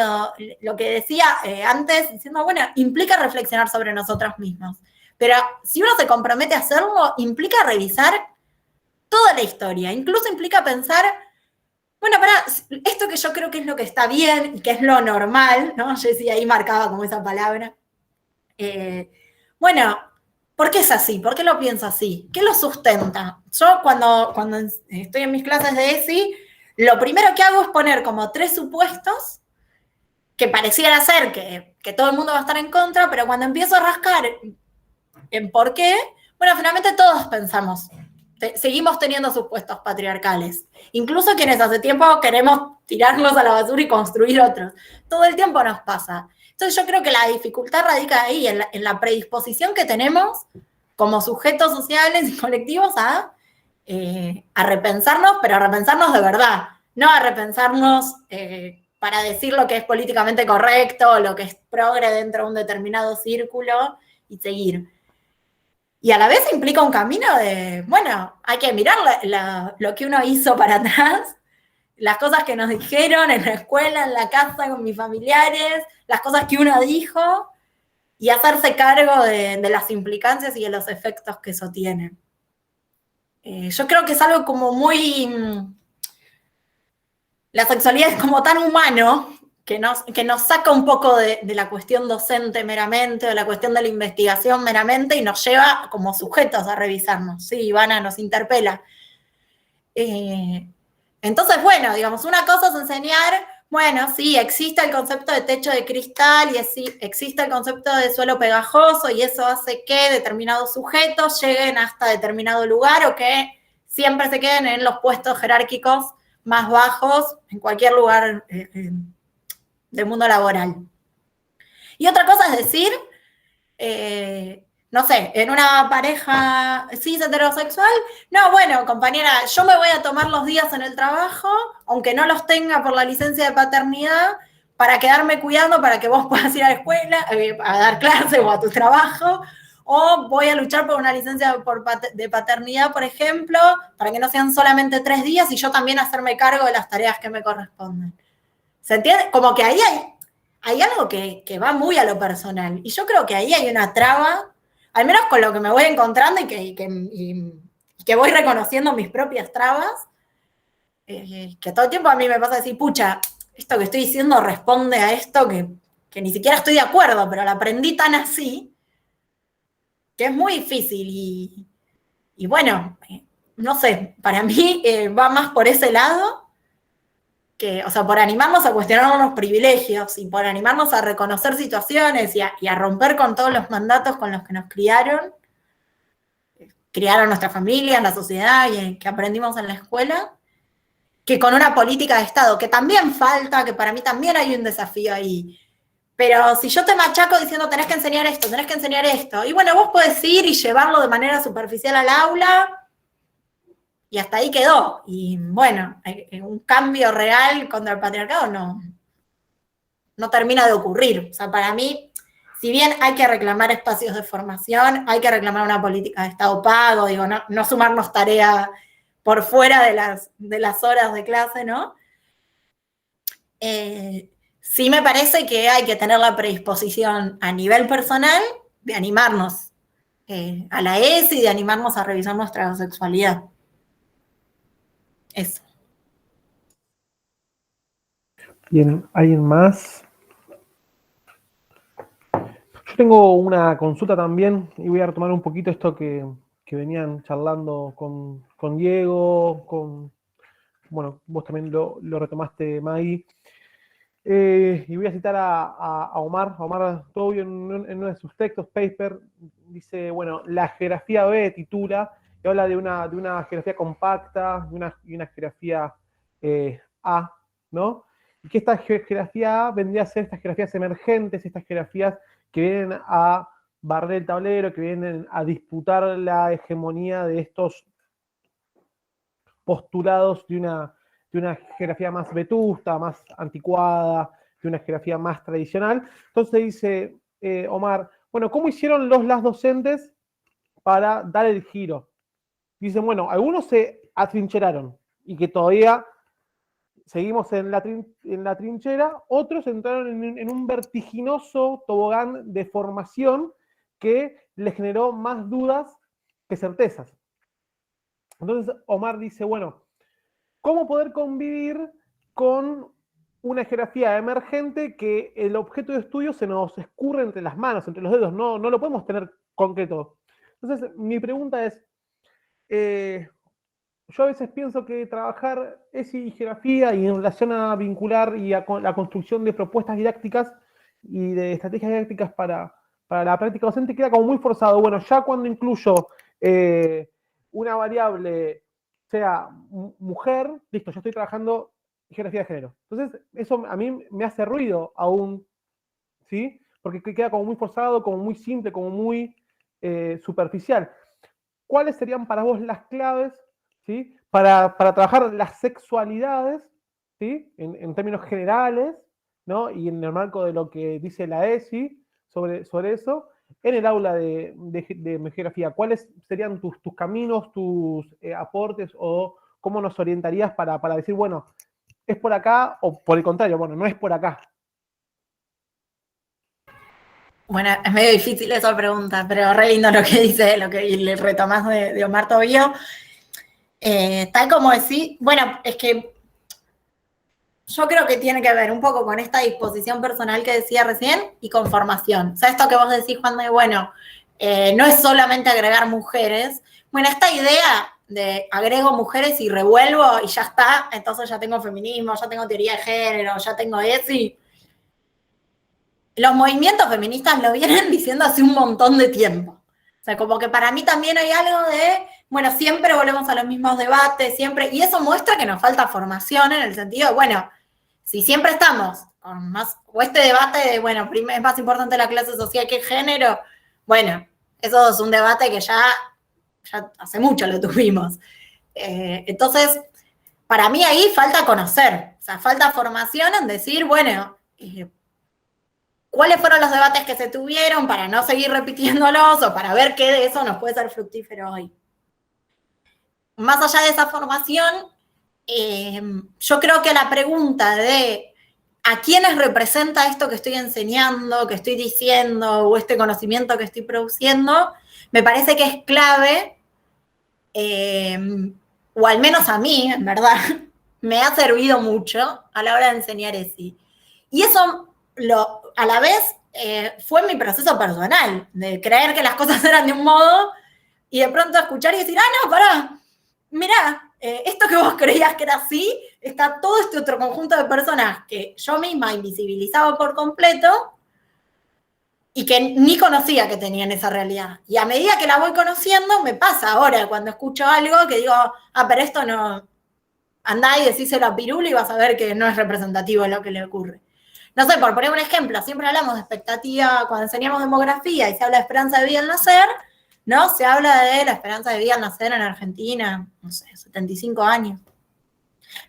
lo que decía antes, diciendo, bueno, implica reflexionar sobre nosotros mismos. Pero si uno se compromete a hacerlo, implica revisar toda la historia. Incluso implica pensar, bueno, esto que yo creo que es lo que está bien y que es lo normal, ¿no? Yo decía ahí marcaba como esa palabra. Bueno, ¿por qué es así? ¿Por qué lo pienso así? ¿Qué lo sustenta? Yo cuando estoy en mis clases de ESI, lo primero que hago es poner como 3 supuestos que pareciera ser que todo el mundo va a estar en contra, pero cuando empiezo a rascar en por qué, bueno, finalmente todos pensamos, seguimos teniendo supuestos patriarcales. Incluso quienes hace tiempo queremos tirarlos a la basura y construir otros. Todo el tiempo nos pasa. Entonces yo creo que la dificultad radica ahí, en la predisposición que tenemos como sujetos sociales y colectivos a repensarnos, pero a repensarnos de verdad, no a repensarnos para decir lo que es políticamente correcto, lo que es progre dentro de un determinado círculo y seguir. Y a la vez implica un camino de, bueno, hay que mirar lo que uno hizo para atrás, las cosas que nos dijeron en la escuela, en la casa, con mis familiares, las cosas que uno dijo, y hacerse cargo de las implicancias y de los efectos que eso tiene. Yo creo que es algo como muy... La sexualidad es como tan humano que nos saca un poco de la cuestión docente meramente, de la cuestión de la investigación meramente, y nos lleva como sujetos a revisarnos. Sí, Ivana nos interpela. Entonces, bueno, digamos, una cosa es enseñar, bueno, sí, existe el concepto de techo de cristal y existe el concepto de suelo pegajoso, y eso hace que determinados sujetos lleguen hasta determinado lugar o que siempre se queden en los puestos jerárquicos más bajos en cualquier lugar del mundo laboral. Y otra cosa es decir, no sé, en una pareja cis heterosexual, no, bueno, compañera, yo me voy a tomar los días en el trabajo, aunque no los tenga por la licencia de paternidad, para quedarme cuidando para que vos puedas ir a la escuela, a dar clases o a tu trabajo, o voy a luchar por una licencia de paternidad, por ejemplo, para que no sean solamente 3 días y yo también hacerme cargo de las tareas que me corresponden. ¿Se entiende? Como que ahí hay algo que va muy a lo personal. Y yo creo que ahí hay una traba, al menos con lo que me voy encontrando y que voy reconociendo mis propias trabas, que todo el tiempo a mí me pasa decir, pucha, esto que estoy diciendo responde a esto que ni siquiera estoy de acuerdo, pero lo aprendí tan así, que es muy difícil. Y bueno, no sé, para mí va más por ese lado, o sea, por animarnos a cuestionar unos privilegios y por animarnos a reconocer situaciones y a romper con todos los mandatos con los que nos criaron nuestra familia, la sociedad y que aprendimos en la escuela, que con una política de Estado, que también falta, que para mí también hay un desafío ahí. Pero si yo te machaco diciendo tenés que enseñar esto, y bueno, vos podés ir y llevarlo de manera superficial al aula, y hasta ahí quedó. Y bueno, un cambio real contra el patriarcado no termina de ocurrir. O sea, para mí, si bien hay que reclamar espacios de formación, hay que reclamar una política de Estado pago, digo, no sumarnos tarea por fuera de las horas de clase, ¿no? Sí me parece que hay que tener la predisposición a nivel personal de animarnos a la ESI y de animarnos a revisar nuestra sexualidad. Eso. Bien, ¿alguien más? Yo tengo una consulta también y voy a retomar un poquito esto que venían charlando con Diego, bueno, vos también lo retomaste, Maggie. Y voy a citar a Omar Tobio en uno de sus textos, paper, dice, bueno, la geografía B titula, y habla de una geografía compacta y una geografía A, ¿no? Y que esta geografía A vendría a ser estas geografías emergentes, estas geografías que vienen a barrer el tablero, que vienen a disputar la hegemonía de estos postulados de una geografía más vetusta, más anticuada, de una geografía más tradicional. Entonces dice Omar, bueno, ¿cómo hicieron las docentes para dar el giro? Dicen, bueno, algunos se atrincheraron y que todavía seguimos en la trinchera, otros entraron en un vertiginoso tobogán de formación que les generó más dudas que certezas. Entonces Omar dice, bueno, ¿cómo poder convivir con una geografía emergente que el objeto de estudio se nos escurre entre las manos, entre los dedos? No lo podemos tener concreto. Entonces, mi pregunta es, yo a veces pienso que trabajar ESI y geografía y en relación a vincular y a la construcción de propuestas didácticas y de estrategias didácticas para la práctica docente queda como muy forzado. Bueno, ya cuando incluyo una variable, sea mujer, listo, yo estoy trabajando geografía de género. Entonces, eso a mí me hace ruido aún, ¿sí? Porque queda como muy forzado, como muy simple, como muy superficial. ¿Cuáles serían para vos las claves, ¿sí? para trabajar las sexualidades, ¿sí? en términos generales, ¿no? Y en el marco de lo que dice la ESI sobre eso, en el aula de geografía? ¿Cuáles serían tus caminos, tus aportes o cómo nos orientarías para decir, bueno, ¿es por acá o por el contrario? Bueno, no es por acá. Bueno, es medio difícil esa pregunta, pero re lindo lo que dice, y le retomás de Omar Tobío. Tal como decís, bueno, es que yo creo que tiene que ver un poco con esta disposición personal que decía recién y con formación. O sea, esto que vos decís, Juan, de bueno, no es solamente agregar mujeres. Bueno, esta idea de agrego mujeres y revuelvo y ya está, entonces ya tengo feminismo, ya tengo teoría de género, ya tengo ESI. Los movimientos feministas lo vienen diciendo hace un montón de tiempo. O sea, como que para mí también hay algo de, bueno, siempre volvemos a los mismos debates, siempre, y eso muestra que nos falta formación en el sentido de, bueno, si siempre estamos con más, o este debate de, bueno, es más importante la clase social que el género, bueno, eso es un debate que ya hace mucho lo tuvimos. Entonces, para mí ahí falta conocer, o sea, falta formación en decir, bueno, ¿cuáles fueron los debates que se tuvieron para no seguir repitiéndolos o para ver qué de eso nos puede ser fructífero hoy? Más allá de esa formación, yo creo que la pregunta de ¿a quiénes representa esto que estoy enseñando, que estoy diciendo, o este conocimiento que estoy produciendo? Me parece que es clave, o al menos a mí, en verdad, me ha servido mucho a la hora de enseñar ESI. Y eso, a la vez, fue mi proceso personal, de creer que las cosas eran de un modo, y de pronto escuchar y decir, no, pará, mirá, esto que vos creías que era así, está todo este otro conjunto de personas que yo misma invisibilizaba por completo y que ni conocía que tenían esa realidad. Y a medida que la voy conociendo, me pasa ahora cuando escucho algo que digo, pero esto no, andá y decíselo a Pirula y vas a ver que no es representativo de lo que le ocurre. No sé, por poner un ejemplo, siempre hablamos de expectativa, cuando enseñamos demografía y se habla de esperanza de vida al nacer, ¿no? Se habla de la esperanza de vida al nacer en Argentina, no sé, 75 años.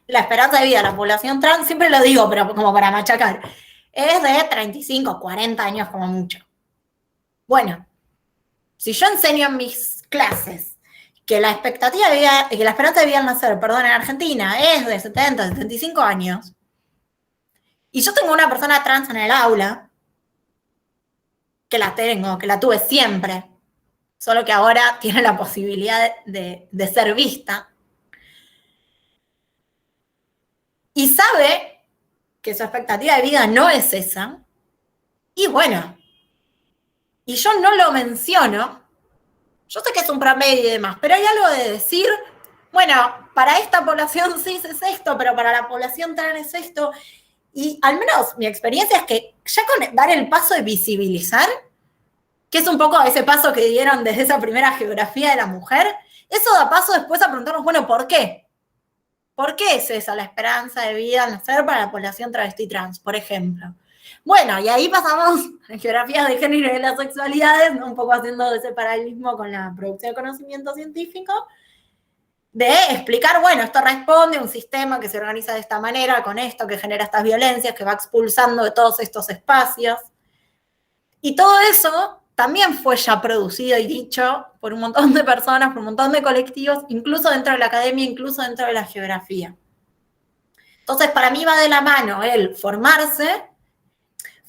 La esperanza de vida de la población trans, siempre lo digo, pero como para machacar, es de 35, 40 años como mucho. Bueno, si yo enseño en mis clases que la expectativa de vida, que la esperanza de vida al nacer, perdón, en Argentina es de 70, 75 años, y yo tengo una persona trans en el aula, que la tuve siempre, solo que ahora tiene la posibilidad de ser vista, y sabe que su expectativa de vida no es esa, y bueno, y yo no lo menciono, yo sé que es un promedio y demás, pero hay algo de decir, bueno, para esta población cis es esto, pero para la población trans es esto, y al menos mi experiencia es que ya con dar el paso de visibilizar, que es un poco ese paso que dieron desde esa primera geografía de la mujer, eso da paso después a preguntarnos, bueno, ¿por qué? ¿Por qué es esa la esperanza de vida al nacer para la población travesti trans, por ejemplo? Bueno, y ahí pasamos a geografías de género y de las sexualidades, ¿no? Un poco haciendo ese paralelismo con la producción de conocimiento científico, de explicar, bueno, esto responde a un sistema que se organiza de esta manera, con esto, que genera estas violencias, que va expulsando de todos estos espacios. Y todo eso también fue ya producido y dicho por un montón de personas, por un montón de colectivos, incluso dentro de la academia, incluso dentro de la geografía. Entonces, para mí va de la mano el formarse,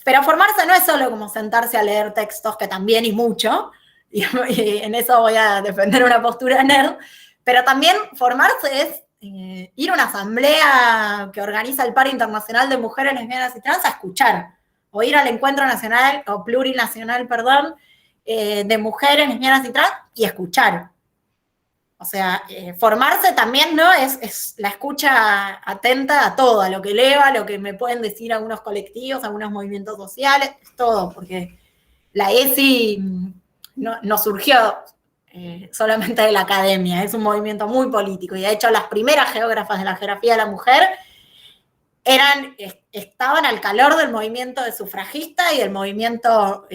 pero formarse no es solo como sentarse a leer textos, que también y mucho, y en eso voy a defender una postura nerd, pero también formarse es ir a una asamblea que organiza el Paro Internacional de Mujeres Lesbianas y Trans a escuchar, o ir al encuentro nacional, o plurinacional, perdón, de mujeres lesbianas y trans, y escuchar. O sea, formarse también, ¿no? Es la escucha atenta a todo, a lo que eleva, a lo que me pueden decir algunos colectivos, algunos movimientos sociales, es todo, porque la ESI no surgió solamente de la academia, es un movimiento muy político, y de hecho las primeras geógrafas de la geografía de la mujer estaban al calor del movimiento de sufragista y del movimiento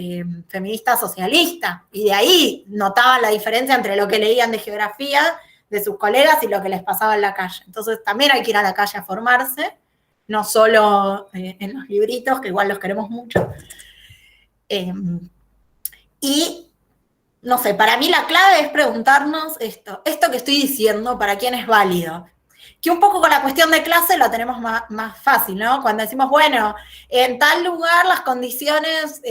feminista socialista, y de ahí notaban la diferencia entre lo que leían de geografía de sus colegas y lo que les pasaba en la calle. Entonces también hay que ir a la calle a formarse, no solo en los libritos, que igual los queremos mucho. Y, no sé, para mí la clave es preguntarnos esto que estoy diciendo, ¿para quién es válido? Que un poco con la cuestión de clase lo tenemos más fácil, ¿no? Cuando decimos, bueno, en tal lugar las condiciones,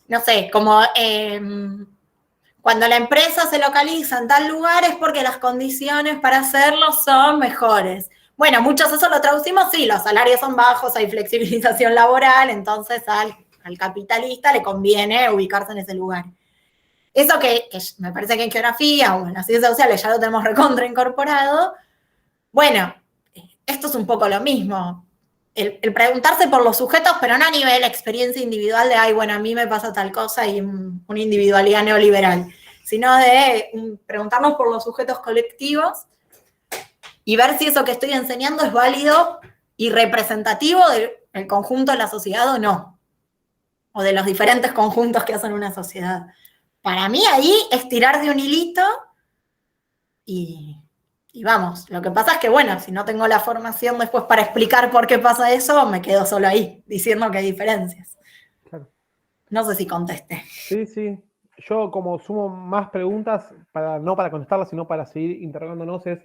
no sé, como cuando la empresa se localiza en tal lugar es porque las condiciones para hacerlo son mejores. Bueno, muchos eso lo traducimos, sí, los salarios son bajos, hay flexibilización laboral, entonces al capitalista le conviene ubicarse en ese lugar. Eso que me parece que en geografía o en las ciencias sociales ya lo tenemos recontra incorporado. Bueno, esto es un poco lo mismo. El preguntarse por los sujetos, pero no a nivel experiencia individual de, ay, bueno, a mí me pasa tal cosa y una individualidad neoliberal, sino de preguntarnos por los sujetos colectivos y ver si eso que estoy enseñando es válido y representativo del conjunto de la sociedad o no, o de los diferentes conjuntos que hacen una sociedad. Para mí ahí es tirar de un hilito y vamos. Lo que pasa es que, bueno, si no tengo la formación después para explicar por qué pasa eso, me quedo solo ahí, diciendo que hay diferencias. Claro. No sé si contesté. Sí, sí. Yo como sumo más preguntas, no para contestarlas, sino para seguir interrogándonos, es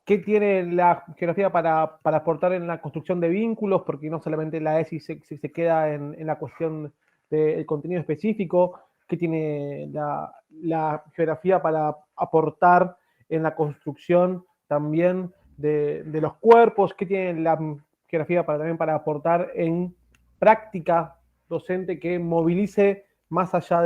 qué tiene la geografía para aportar en la construcción de vínculos, porque no solamente la ESI se queda en la cuestión del contenido específico, qué tiene la geografía para aportar en la construcción también de los cuerpos, qué tiene la geografía también para aportar en práctica docente que movilice más allá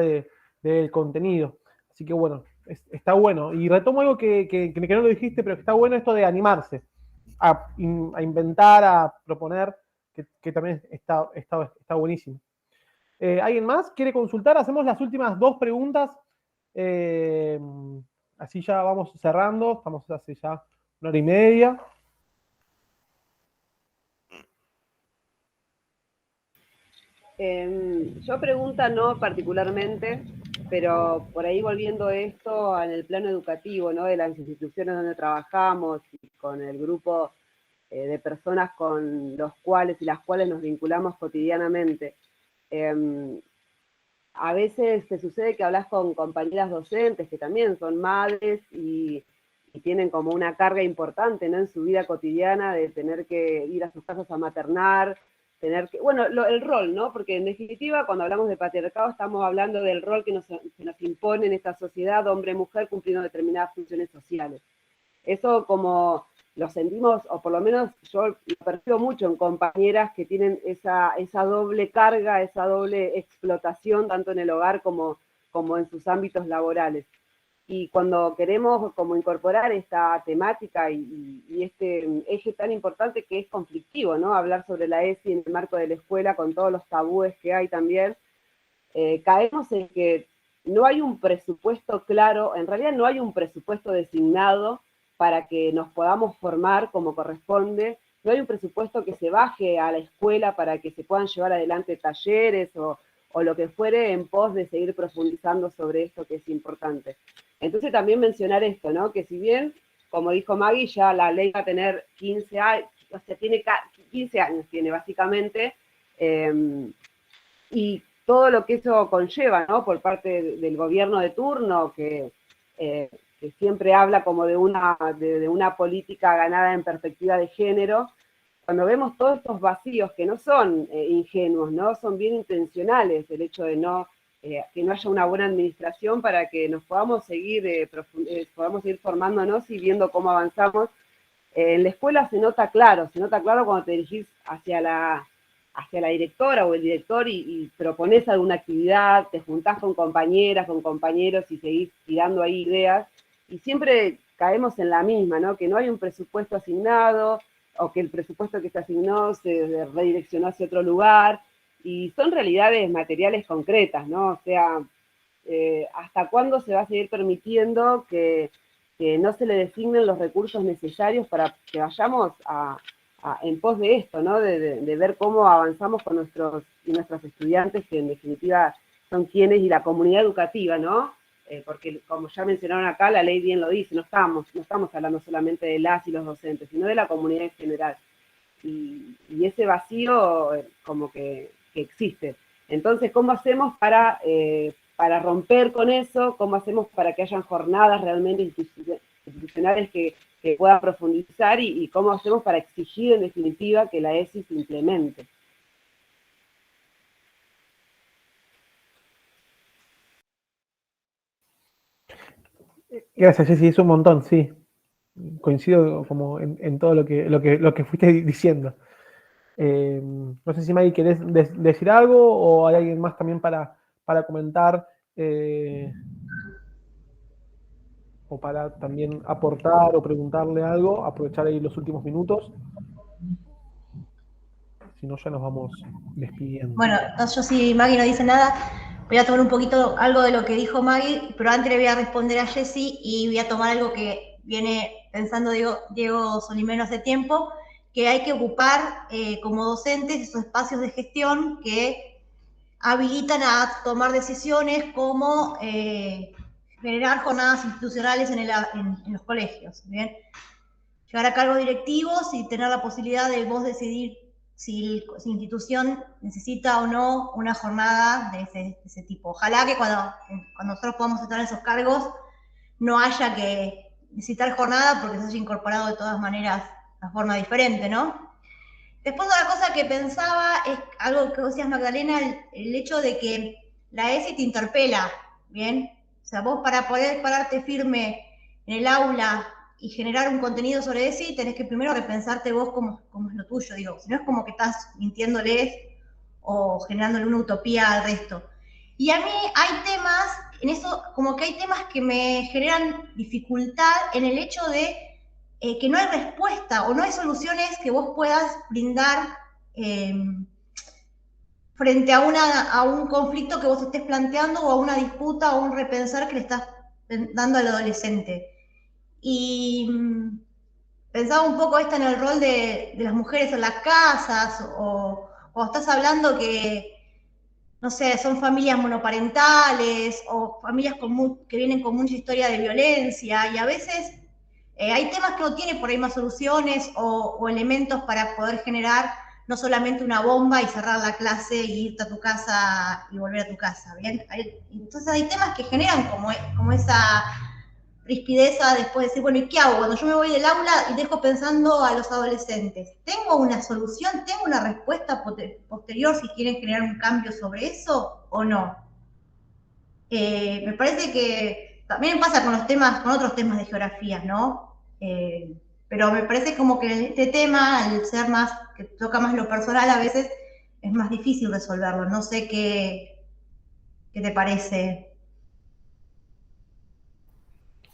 del contenido. Así que bueno, está bueno. Y retomo algo que no lo dijiste, pero que está bueno esto de animarse a inventar, a proponer, que también está buenísimo. ¿Alguien más quiere consultar? Hacemos las últimas 2 preguntas. Así ya vamos cerrando. Estamos hace ya 1 hora y media. Yo pregunta no particularmente, pero por ahí volviendo esto en el plano educativo, ¿no? De las instituciones donde trabajamos y con el grupo de personas con los cuales y las cuales nos vinculamos cotidianamente. A veces te sucede que hablas con compañeras docentes que también son madres y tienen como una carga importante, ¿no? En su vida cotidiana de tener que ir a sus casas a maternar, tener que, bueno, el rol, ¿no? Porque en definitiva, cuando hablamos de patriarcado, estamos hablando del rol que nos impone en esta sociedad, hombre-mujer, cumpliendo determinadas funciones sociales. Eso como lo sentimos, o por lo menos yo lo percibo mucho en compañeras que tienen esa doble carga, esa doble explotación, tanto en el hogar como en sus ámbitos laborales. Y cuando queremos como incorporar esta temática y este eje tan importante que es conflictivo, ¿no? Hablar sobre la ESI en el marco de la escuela con todos los tabúes que hay también, caemos en que no hay un presupuesto claro, en realidad no hay un presupuesto designado para que nos podamos formar como corresponde, no hay un presupuesto que se baje a la escuela para que se puedan llevar adelante talleres o lo que fuere en pos de seguir profundizando sobre esto que es importante. Entonces también mencionar esto, ¿no? Que si bien, como dijo Maggie, ya la ley va a tener 15 años, o sea, tiene 15 años, tiene básicamente, y todo lo que eso conlleva, ¿no? Por parte del gobierno de turno, que siempre habla como de una política ganada en perspectiva de género, cuando vemos todos estos vacíos que no son ingenuos, ¿no? Son bien intencionales, el hecho de que no haya una buena administración para que nos podamos seguir formándonos y viendo cómo avanzamos. En la escuela se nota claro cuando te dirigís hacia la directora o el director y propones alguna actividad, te juntás con compañeras, con compañeros y seguís tirando ahí ideas, y siempre caemos en la misma, ¿no? Que no hay un presupuesto asignado, o que el presupuesto que se asignó se redireccionó hacia otro lugar, y son realidades materiales concretas, ¿no? O sea, ¿hasta cuándo se va a seguir permitiendo que no se le designen los recursos necesarios para que vayamos en pos de esto, ¿no? De ver cómo avanzamos con nuestros y nuestras estudiantes, que en definitiva son quienes, y la comunidad educativa, ¿no? Porque como ya mencionaron acá, la ley bien lo dice, no estamos hablando solamente de las y los docentes, sino de la comunidad en general. Y ese vacío como que existe. Entonces, ¿cómo hacemos para romper con eso? ¿Cómo hacemos para que hayan jornadas realmente institucionales que puedan profundizar y cómo hacemos para exigir, en definitiva, que la ESI se implemente. Gracias, Jessy, es un montón, sí. Coincido como en todo lo que fuiste diciendo. No sé si Maggie querés decir algo o hay alguien más también para comentar o para también aportar o preguntarle algo, aprovechar ahí los últimos minutos. Si no, ya nos vamos despidiendo. Bueno, yo si Maggie no dice nada, voy a tomar un poquito algo de lo que dijo Maggie, pero antes le voy a responder a Jessy y voy a tomar algo que viene pensando Diego Solimeno hace tiempo, que hay que ocupar como docentes esos espacios de gestión que habilitan a tomar decisiones como generar jornadas institucionales en los colegios, ¿bien? Llegar a cargos directivos y tener la posibilidad de vos decidir si la institución necesita o no una jornada de ese tipo. Ojalá que cuando nosotros podamos estar en esos cargos no haya que necesitar jornada porque se haya incorporado de todas maneras de forma diferente, ¿no? Después otra cosa que pensaba es algo que decías, Magdalena, el hecho de que la ESI te interpela, ¿bien? O sea, vos para poder pararte firme en el aula y generar un contenido sobre ESI, tenés que primero repensarte vos cómo es lo tuyo, digo. Si no es como que estás mintiéndoles o generándole una utopía al resto. Y a mí hay temas, en eso, como que hay temas que me generan dificultad en el hecho de que no hay respuesta o no hay soluciones que vos puedas brindar frente a un conflicto que vos estés planteando o a una disputa o un repensar que le estás dando al adolescente. Y pensaba un poco en el rol de las mujeres en las casas o estás hablando que, no sé, son familias monoparentales o familias que vienen con mucha historia de violencia y a veces hay temas que no tienen por ahí más soluciones o elementos para poder generar no solamente una bomba y cerrar la clase y irte a tu casa y volver a tu casa, ¿bien? Entonces hay temas que generan como esa rispideza después de decir, bueno, ¿y qué hago? Cuando yo me voy del aula y dejo pensando a los adolescentes, ¿tengo una solución? ¿Tengo una respuesta posterior si quieren generar un cambio sobre eso o no? Me parece que también pasa con otros temas de geografía, ¿no? Pero me parece como que este tema, al ser que toca más lo personal, a veces es más difícil resolverlo. No sé qué te parece.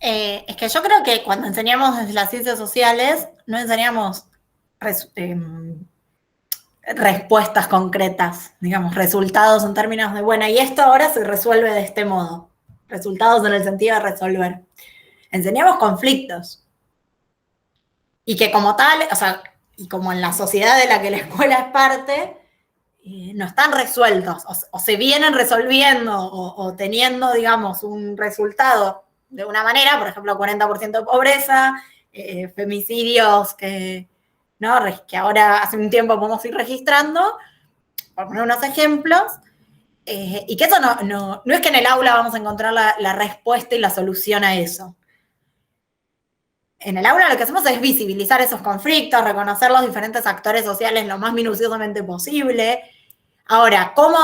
Es que yo creo que cuando enseñamos desde las ciencias sociales, no enseñamos respuestas concretas, digamos, resultados en términos de, bueno, y esto ahora se resuelve de este modo. Resultados en el sentido de resolver. Enseñamos conflictos. Y que como tal, o sea, y como en la sociedad de la que la escuela es parte, no están resueltos, o se vienen resolviendo, o teniendo, digamos, un resultado de una manera, por ejemplo, 40% de pobreza, femicidios ¿no? que ahora hace un tiempo podemos ir registrando, por poner unos ejemplos, y que eso no es que en el aula vamos a encontrar la respuesta y la solución a eso. En el aula lo que hacemos es visibilizar esos conflictos, reconocer los diferentes actores sociales lo más minuciosamente posible. Ahora, ¿cómo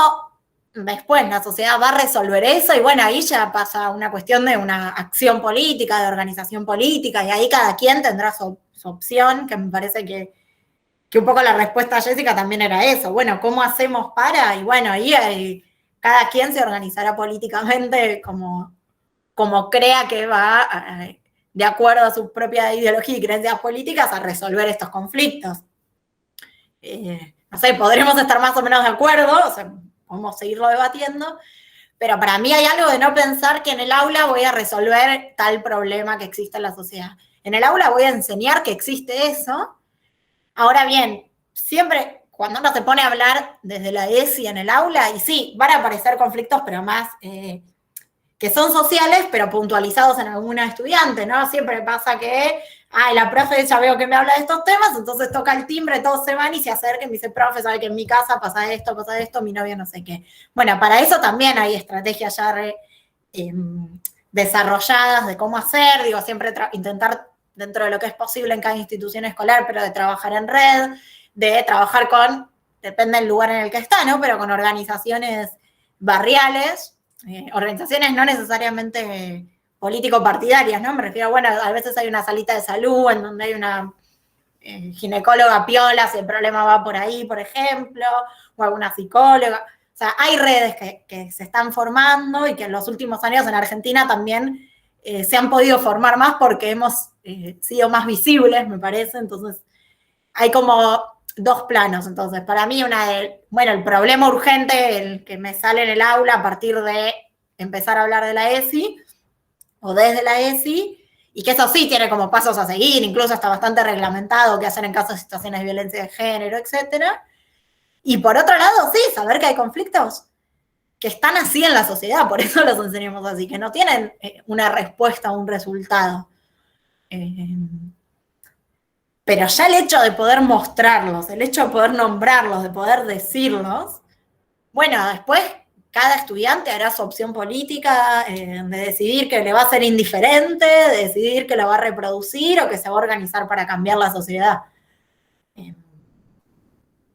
después la sociedad va a resolver eso? Y bueno, ahí ya pasa una cuestión de una acción política, de organización política, y ahí cada quien tendrá su opción, que me parece que un poco la respuesta a Jessica también era eso. Bueno, ¿cómo hacemos para? Y bueno, ahí cada quien se organizará políticamente como crea que va, de acuerdo a su propia ideología y creencias políticas, a resolver estos conflictos. No sé, podremos estar más o menos de acuerdo, o sea, podemos seguirlo debatiendo, pero para mí hay algo de no pensar que en el aula voy a resolver tal problema que existe en la sociedad. En el aula voy a enseñar que existe eso. Ahora bien, siempre cuando uno se pone a hablar desde la ESI en el aula, y sí, van a aparecer conflictos, pero más que son sociales, pero puntualizados en alguna estudiante, ¿no? Siempre pasa que, la profe ya veo que me habla de estos temas, entonces toca el timbre, todos se van y se acercan y me dice, profe, sabe que en mi casa pasa esto, mi novio no sé qué. Bueno, para eso también hay estrategias ya desarrolladas de cómo hacer, digo, siempre intentar dentro de lo que es posible en cada institución escolar, pero de trabajar en red, de trabajar con, depende del lugar en el que está, ¿no? Pero con organizaciones barriales, organizaciones no necesariamente político-partidarias, ¿no? Me refiero, bueno, a veces hay una salita de salud en donde hay una ginecóloga piola, si el problema va por ahí, por ejemplo, o alguna psicóloga. O sea, hay redes que se están formando y que en los últimos años en Argentina también se han podido formar más porque hemos sido más visibles, me parece. Entonces, hay como dos planos. Entonces, para mí, el problema urgente, el que me sale en el aula a partir de empezar a hablar de la ESI, o desde la ESI, y que eso sí tiene como pasos a seguir, incluso está bastante reglamentado qué hacer en caso de situaciones de violencia de género, etcétera. Y por otro lado, sí, saber que hay conflictos que están así en la sociedad, por eso los enseñamos así, que no tienen una respuesta o un resultado. Pero ya el hecho de poder mostrarlos, el hecho de poder nombrarlos, de poder decirlos, bueno, después cada estudiante hará su opción política de decidir que le va a ser indiferente, de decidir que lo va a reproducir o que se va a organizar para cambiar la sociedad.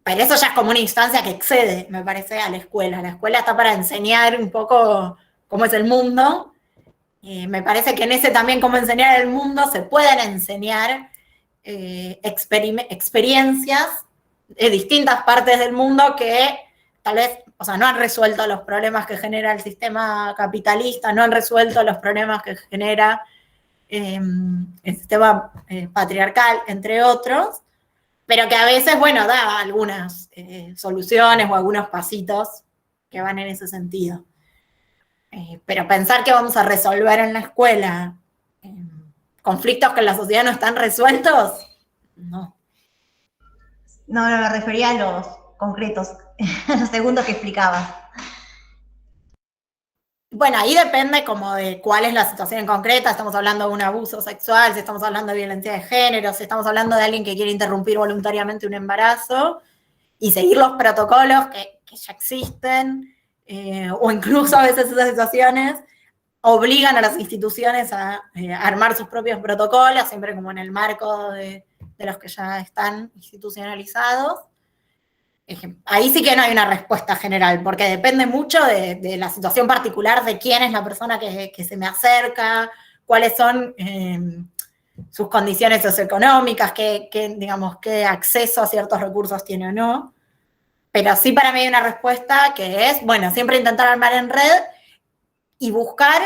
Pero eso ya es como una instancia que excede, me parece, a la escuela. La escuela está para enseñar un poco cómo es el mundo. Me parece que en ese también cómo enseñar el mundo se pueden enseñar experiencias de distintas partes del mundo que tal vez, o sea, no han resuelto los problemas que genera el sistema capitalista, no han resuelto los problemas que genera el sistema patriarcal, entre otros, pero que a veces, bueno, da algunas soluciones o algunos pasitos que van en ese sentido. Pero pensar que vamos a resolver en la escuela conflictos que en la sociedad no están resueltos, no. No, me refería a los concretos, a los segundos que explicabas. Bueno, ahí depende como de cuál es la situación en concreta. Estamos hablando de un abuso sexual, si estamos hablando de violencia de género, si estamos hablando de alguien que quiere interrumpir voluntariamente un embarazo y seguir los protocolos que ya existen, o incluso a veces esas situaciones obligan a las instituciones a armar sus propios protocolos, siempre como en el marco de los que ya están institucionalizados. Ahí sí que no hay una respuesta general, porque depende mucho de la situación particular, de quién es la persona que se me acerca, cuáles son sus condiciones socioeconómicas, digamos, qué acceso a ciertos recursos tiene o no. Pero sí para mí hay una respuesta que es, bueno, siempre intentar armar en red y buscar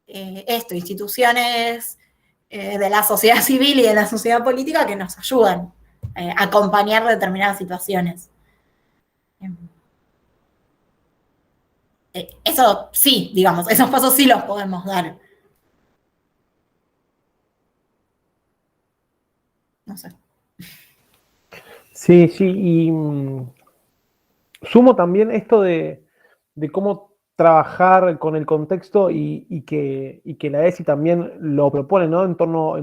instituciones de la sociedad civil y de la sociedad política que nos ayudan a acompañar determinadas situaciones. Eso sí, digamos, esos pasos sí los podemos dar. No sé. Sí, sí, y sumo también esto de cómo trabajar con el contexto y que la ESI también lo propone, ¿no? En torno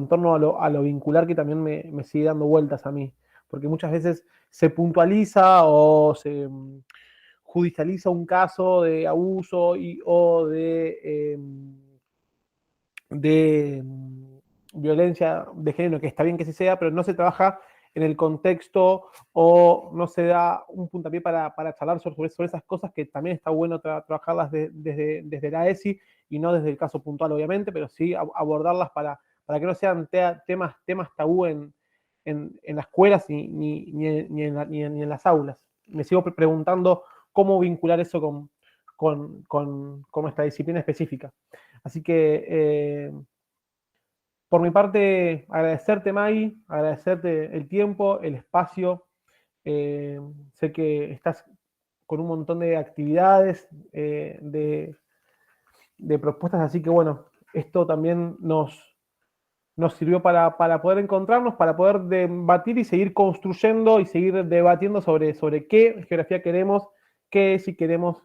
a lo vincular, que también me sigue dando vueltas a mí. Porque muchas veces se puntualiza o se judicializa un caso de abuso o de violencia de género, que está bien que sí sea, pero no se trabaja en el contexto o no se da un puntapié para charlar sobre esas cosas, que también está bueno trabajarlas desde la ESI y no desde el caso puntual, obviamente, pero sí abordarlas para que no sean temas tabú en las escuelas ni en las aulas. Me sigo preguntando cómo vincular eso con esta disciplina específica. Así que por mi parte, agradecerte, Maggie, agradecerte el tiempo, el espacio. Sé que estás con un montón de actividades, de propuestas, así que bueno, esto también nos sirvió para poder encontrarnos, para poder debatir y seguir construyendo y seguir debatiendo sobre qué geografía queremos, qué si queremos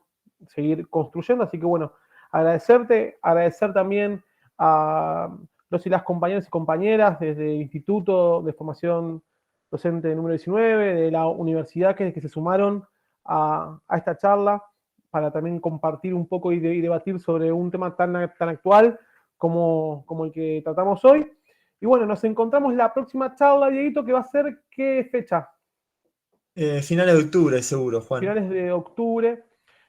seguir construyendo. Así que bueno, agradecer también a los y las compañeros y compañeras desde el Instituto de Formación Docente número 19, de la universidad que se sumaron a esta charla, para también compartir un poco y debatir sobre un tema tan actual como el que tratamos hoy. Y bueno, nos encontramos la próxima charla, Dieguito, que va a ser, ¿qué fecha? Finales de octubre, seguro, Juan. Finales de octubre,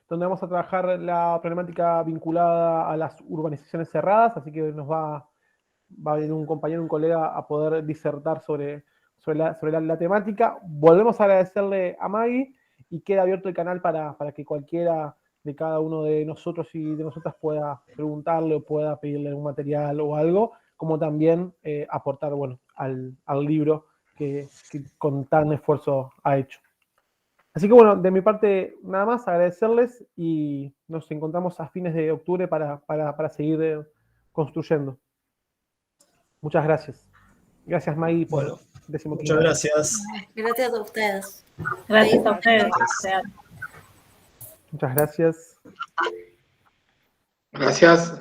donde vamos a trabajar la problemática vinculada a las urbanizaciones cerradas, así que nos va a venir un compañero, un colega a poder disertar sobre la temática. Volvemos a agradecerle a Maggie y queda abierto el canal para que cualquiera de cada uno de nosotros y de nosotras pueda preguntarle o pueda pedirle un material o algo, como también aportar, bueno, al libro que con tan esfuerzo ha hecho. Así que bueno, de mi parte nada más, agradecerles y nos encontramos a fines de octubre para seguir construyendo. Muchas gracias. Gracias, Maggie, por Bueno, 15º. muchas gracias. Gracias a ustedes. Gracias a ustedes. Muchas gracias. Gracias.